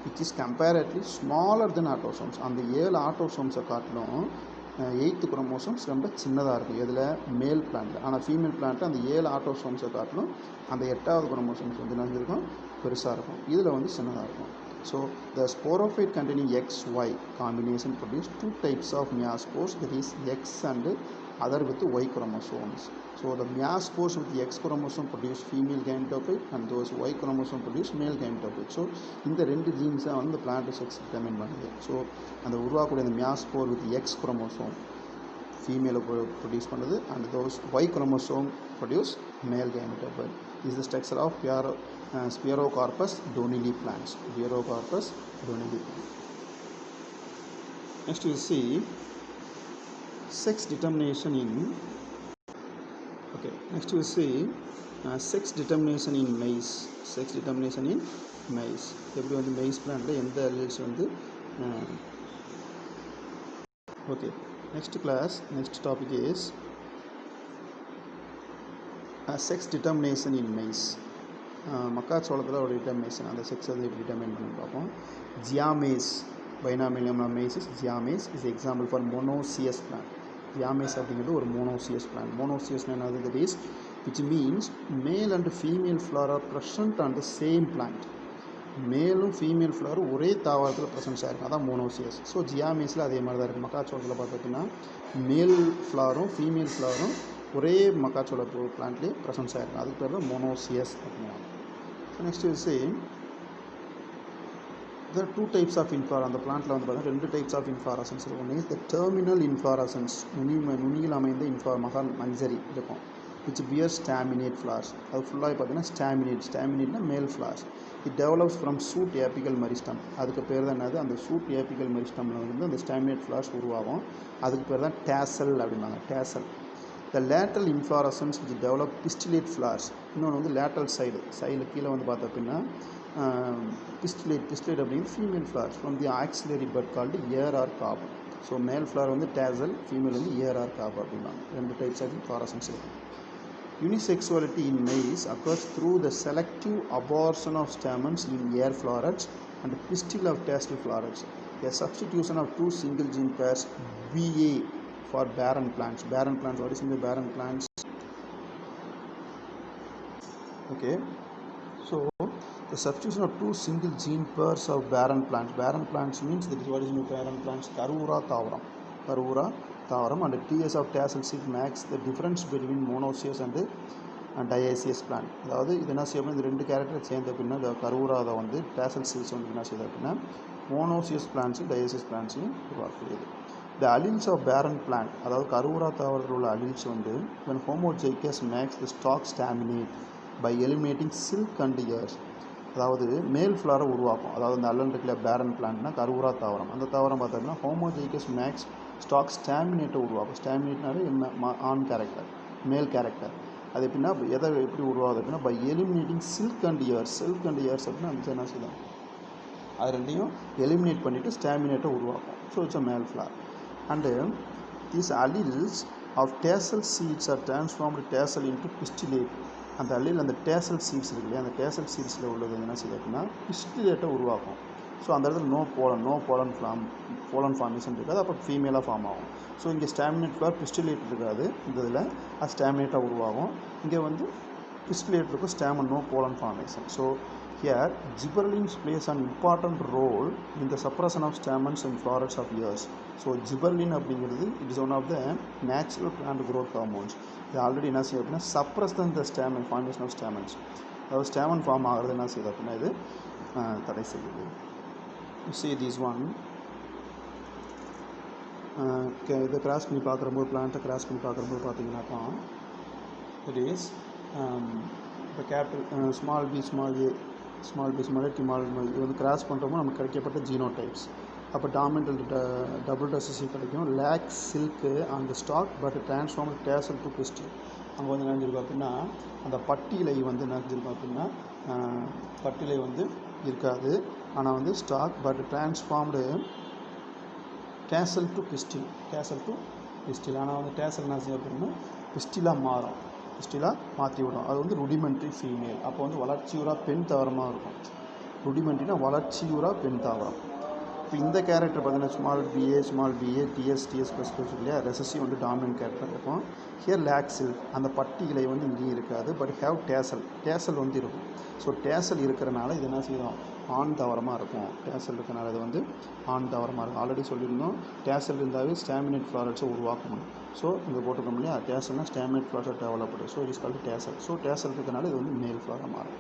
which is comparatively smaller than autosomes. அந்த 7 ஆட்டோசோம்ஸை காட்டிலும் 8th குரோமோசோம்ஸ் ரொம்ப சின்னதாக இருக்கும் இதில் மேல் பிளான்ட்டில். ஆனால் ஃபீமேல் பிளான்ட்டு அந்த 7 ஆட்டோசோம்ஸை காட்டிலும் அந்த 8வது குரோமோசோம்ஸ் வந்து என்ன இருக்கும், பெருசாக இருக்கும். இதில் வந்து சின்னதாக இருக்கும். So the sporophyte containing XY combination produce 2 types of meiospores, that is X and other with Y chromosomes. So the meiospores with X chromosome produce female gametophyte and those Y chromosome produce male gametophyte. So இந்த ரெண்டு ஜீன்ஸை வந்து பிளான்ட் செக்ஸ் டிட்டர்மைன் பண்ணுது. ஸோ அந்த உருவாக்கக்கூடிய அந்த மியாஸ்போர் வித் X chromosome ஃபீமேலை ப்ரொடியூஸ் பண்ணுது and those Y chromosome produce male gametophyte. This is the structure of Sphaerocarpus donili plants. Sphaerocarpus donili plant. Next we see sex determination in next we see sex determination in maize. Sex determination in maize. எப்படி வந்து maize plantல எந்த alleles வந்து next class next topic is sex determination in maize. மக்காச்சோளத்தில் ஒரு டிட்டர்மினேஷன், அந்த செக்ஸ் வந்து எப்படி டிட்டர்மைன் பண்ணி பார்ப்போம். ஜியாமேஸ் பைனாமிலியம் மேசிஸ் Zea mays is example for monoecious plant. Zea mays அப்படிங்கிறது ஒரு மோனோசியஸ் பிளான்ட். மோனோசியஸ்னா என்னது, that is which means male and female flower are present on the same plant. மேலும் ஃபீமேல் ஃப்ளவர் ஒரே தாவரத்தில் ப்ரெசன்ஸ் ஆகிருக்கும், அதான் மோனோசியஸ். ஸோ ஜியாமேஸில் அதே மாதிரி தான் இருக்குது. மக்காச்சோளத்தில் பார்த்தீங்கன்னா மேல் ஃப்ளவரும் ஃபீமேல் ஃப்ளவரும் ஒரே மக்காச்சோள பிளான்ட்லேயே ப்ரெசன்ஸ் ஆகிருக்கும், அதுக்கு பேர் தான் மோனோசியஸ் அப்படின்னா. Next same there are 2 types of inflorescence. அந்த பிளான்ட்டில் வந்து பார்த்தீங்கன்னா 2 types of inflorescence இருக்கும். ஒன்று the terminal inflorescence, நுனியில் அமைந்த மஞ்சரி இருக்கும், which bears staminate flowers. அது ஃபுல்லாக பார்த்தீங்கன்னா ஸ்டாமினேட்னா மேல் flowers. it develops from shoot apical meristem. அதுக்கு பேர் தான் என்னது, அந்த shoot apical meristemல வந்து அந்த staminate flowers உருவாகும், அதுக்கு பேர் தான் tassel அப்படிம்பாங்க, tassel. the lateral inflorescence which develop pistillate flowers. இன்னொன்று வந்து lateral சைடில் கீழே வந்து பார்த்தோம் அப்படின்னா pistillate அப்படிங்கிறது female flowers from the axillary bud called ear or cob. So male flower வந்து tassel, ஃபீமேல் வந்து ear or cob அப்படிம்பாங்க. 2 types of inflorescence இருக்கும். Unisexuality in maize occurs through the selective abortion of stamens in air florets and pistil of tassel florets. A substitution of 2 single gene pairs VA for barren plants. Barren plants, what is in the barren plants? Okay, so the substitution of 2 single gene pairs of barren plants. Barren plants means that is what is in the barren plants? Karura தாவரம் and TS of tassel seed makes the difference between monoecious and dioecious plant. அதாவது இது என்ன செய்யும், இந்த 2 கேரக்டர் சேர்ந்த அப்படின்னா இந்த கருவுராதை வந்து tassel seeds வந்து என்ன செய்யுது அப்படின்னா monoecious plants dioecious plants உருவாக்குது. The alleles of barren plant, அதாவது கருவுரா தாவரத்தில் உள்ள alleles வந்து when homozygous makes the stalk staminate by eliminating silk and ears. அதாவது மேல் ஃப்ளவரை உருவாக்கும், அதாவது இந்த அல்லன் இருக்கிற பேரன் பிளான்ட்னா கருவுரா தாவரம், அந்த தாவரம் பார்த்தோம்னா ஹோமோஜைகஸ் மேக்ஸ் ஸ்டாக் ஸ்டாமினேட்டை உருவாக்கும். ஸ்டாமினேட்னாலே ஆண் கேரக்டர், மேல் கேரக்டர். அது எப்படின்னா எப்படி உருவாகுது அப்படின்னா by eliminating silk and ears அப்படின்னா அந்த என்ன செய்யலாம், அது ரெண்டையும் எலிமினேட் பண்ணிவிட்டு ஸ்டாமினேட்டை உருவாக்கும். So it's a male flower. And these alleles of tassel seeds are transformed tassel into pistillate. அந்த அல்லில் அந்த டேசல் சீட்ஸ் இருக்கு இல்லையா, அந்த டேசல் சீட்ஸில் உள்ளது என்ன செய்யுது அப்படின்னா பிஸ்டிலேட்டை உருவாக்கும். ஸோ அந்த இடத்துல நோ போலன் ஃபார்மேஷன் இருக்காது, அப்போ ஃபீமேலாக ஃபார்ம் ஆகும். ஸோ இங்கே ஸ்டாமினேட் ஃப்ளவர் பிஸ்டிலேட் இருக்காது, இந்த இதில் அது ஸ்டாமினேட்டாக உருவாகும். இங்கே வந்து பிஸ்டிலேட் இருக்கும், stamen no pollen formation. So here gibberellins plays an important role in the suppression of stamens and florets of ears. So gibberellin அப்படிங்கிறது it is one of the natural plant growth hormones. இது ஆல்ரெடி என்ன செய்யுது அப்படின்னா suppress the stamen formation of stamens, அதாவது ஸ்டாமன் ஃபார்ம் ஆகிறது என்ன செய்யுது அப்படின்னா இது தடை செய்யுது. You see this one, இதை கிராஸ் பண்ணி பார்க்குறம்போது பிளான்ட்டை கிராஸ் பண்ணி பார்க்குறம்போது பார்த்தீங்கன்னாக்கா it is the capital small b small a small b small a small இது வந்து கிராஸ் பண்ணுறப்போ நமக்கு கிடைக்கப்பட்ட ஜீனோடைப்ஸ். அப்போ டாமினல் டபுள் ரெசிசிவ் கிடைக்கும். லேக் சில்க்கு அந்த stalk but transform tassel to pistil. அங்கே வந்து என்ன செஞ்சிருக்கோம் அப்படின்னா அந்த பட்டிலை வந்து என்ன செஞ்சிருக்கோம் அப்படின்னா பட்டிலை வந்து இருக்காது, ஆனால் வந்து stalk but transformed tassel to pistil ஆனால் வந்து டேசல் என்ன செய்யும் அப்படின்னா பிஸ்டிலாக மாறும், பிஸ்டிலாக மாற்றி விடும். அது வந்து ருடிமெண்ட்ரி ஃபீமேல். அப்போ வந்து வளர்ச்சியூரா பெண் தாவரமாக இருக்கும். ருடிமெண்ட்ரினா வளர்ச்சியூரா பெண் தாவரம். இப்போ இந்த கேரக்டர் பார்த்தீங்கன்னா ஸ்மால் பிஏ டிஎஸ் ப்ளஸ் இல்லையா, ரெசசிவ் வந்து டாமினன்ட் கேரக்டர் இருக்கும். ஹியர் லேக்ஸில் அந்த பட்டி இலை வந்து இங்கேயும் இருக்காது, பட் ஹேவ் டேசல் வந்து இருக்கும். ஸோ டேசல் இருக்கிறனால இது என்ன செய்யும், ஆண் தாவரமாக இருக்கும். டேசல் இருக்கிறனால இது வந்து ஆண் தாவரமாக இருக்கும். ஆல்ரெடி சொல்லியிருந்தோம், டேசல் இருந்தாவே ஸ்டாமினேட் ஃப்ளாரட்ஸை உருவாக்கணும். ஸோ இங்கே போட்டுக்கோம் இல்லையா, டேசல்னால் ஸ்டாமினேட் ஃப்ளாரட்ஸை developed. So it is called tassel. So tassel இருக்கிறனால இது வந்து மேல் ஃப்ளாராக மாறும்.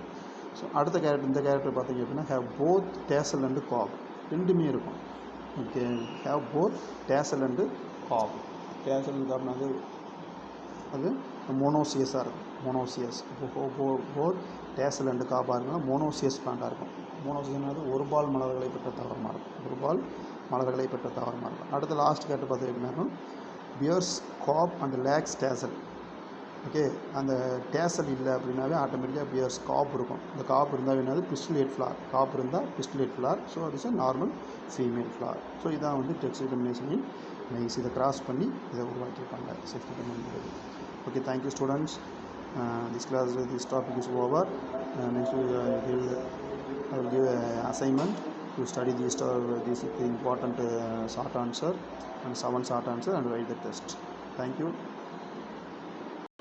ஸோ அடுத்த கேரக்டர், இந்த கேரக்டர் பார்த்தீங்க அப்படின்னா have both tassel and cob, ரெண்டுமே இருக்கும். Okay, have both tassel and cob. Tassel காப்னா அது மோனோசியஸாக இருக்கும். மோனோசியஸ் போத் டேசல் அண்டு காப்பாக இருந்தால் மோனோசியஸ் பிளான்ட்டாக இருக்கும். மோனோசியஸ்னாவது ஒரு பால் மலர்களை பெற்ற தாவரமாக இருக்கும். ஒரு பால் மலர்களை பெற்ற தாவரமாக இருக்கும். அடுத்த லாஸ்ட் கேரக்டர் பார்த்தீங்கன்னா bears cob and lacks tassel. Okay, அந்த டேசல் இல்லை அப்படின்னாவே ஆட்டோமேட்டிக்காக பியர்ஸ் காப் இருக்கும். இந்த காப் இருந்தால் என்னது பிஸ்டுலேட் ஃப்ளார். காப் இருந்தால் பிஸ்டுலேட் ஃப்ளார். ஸோ அது is normal female flower. So இதான் வந்து டெக்ஸ்ட் டிட்டர்மினேஷனின் மைஸ். இதை கிராஸ் பண்ணி இதை உருவாக்கியிருப்பாங்க sex determination. Okay, thank you students. This topic is over. Next I will give an assignment to study this important short answer and 7 short answer and write the test. Thank you.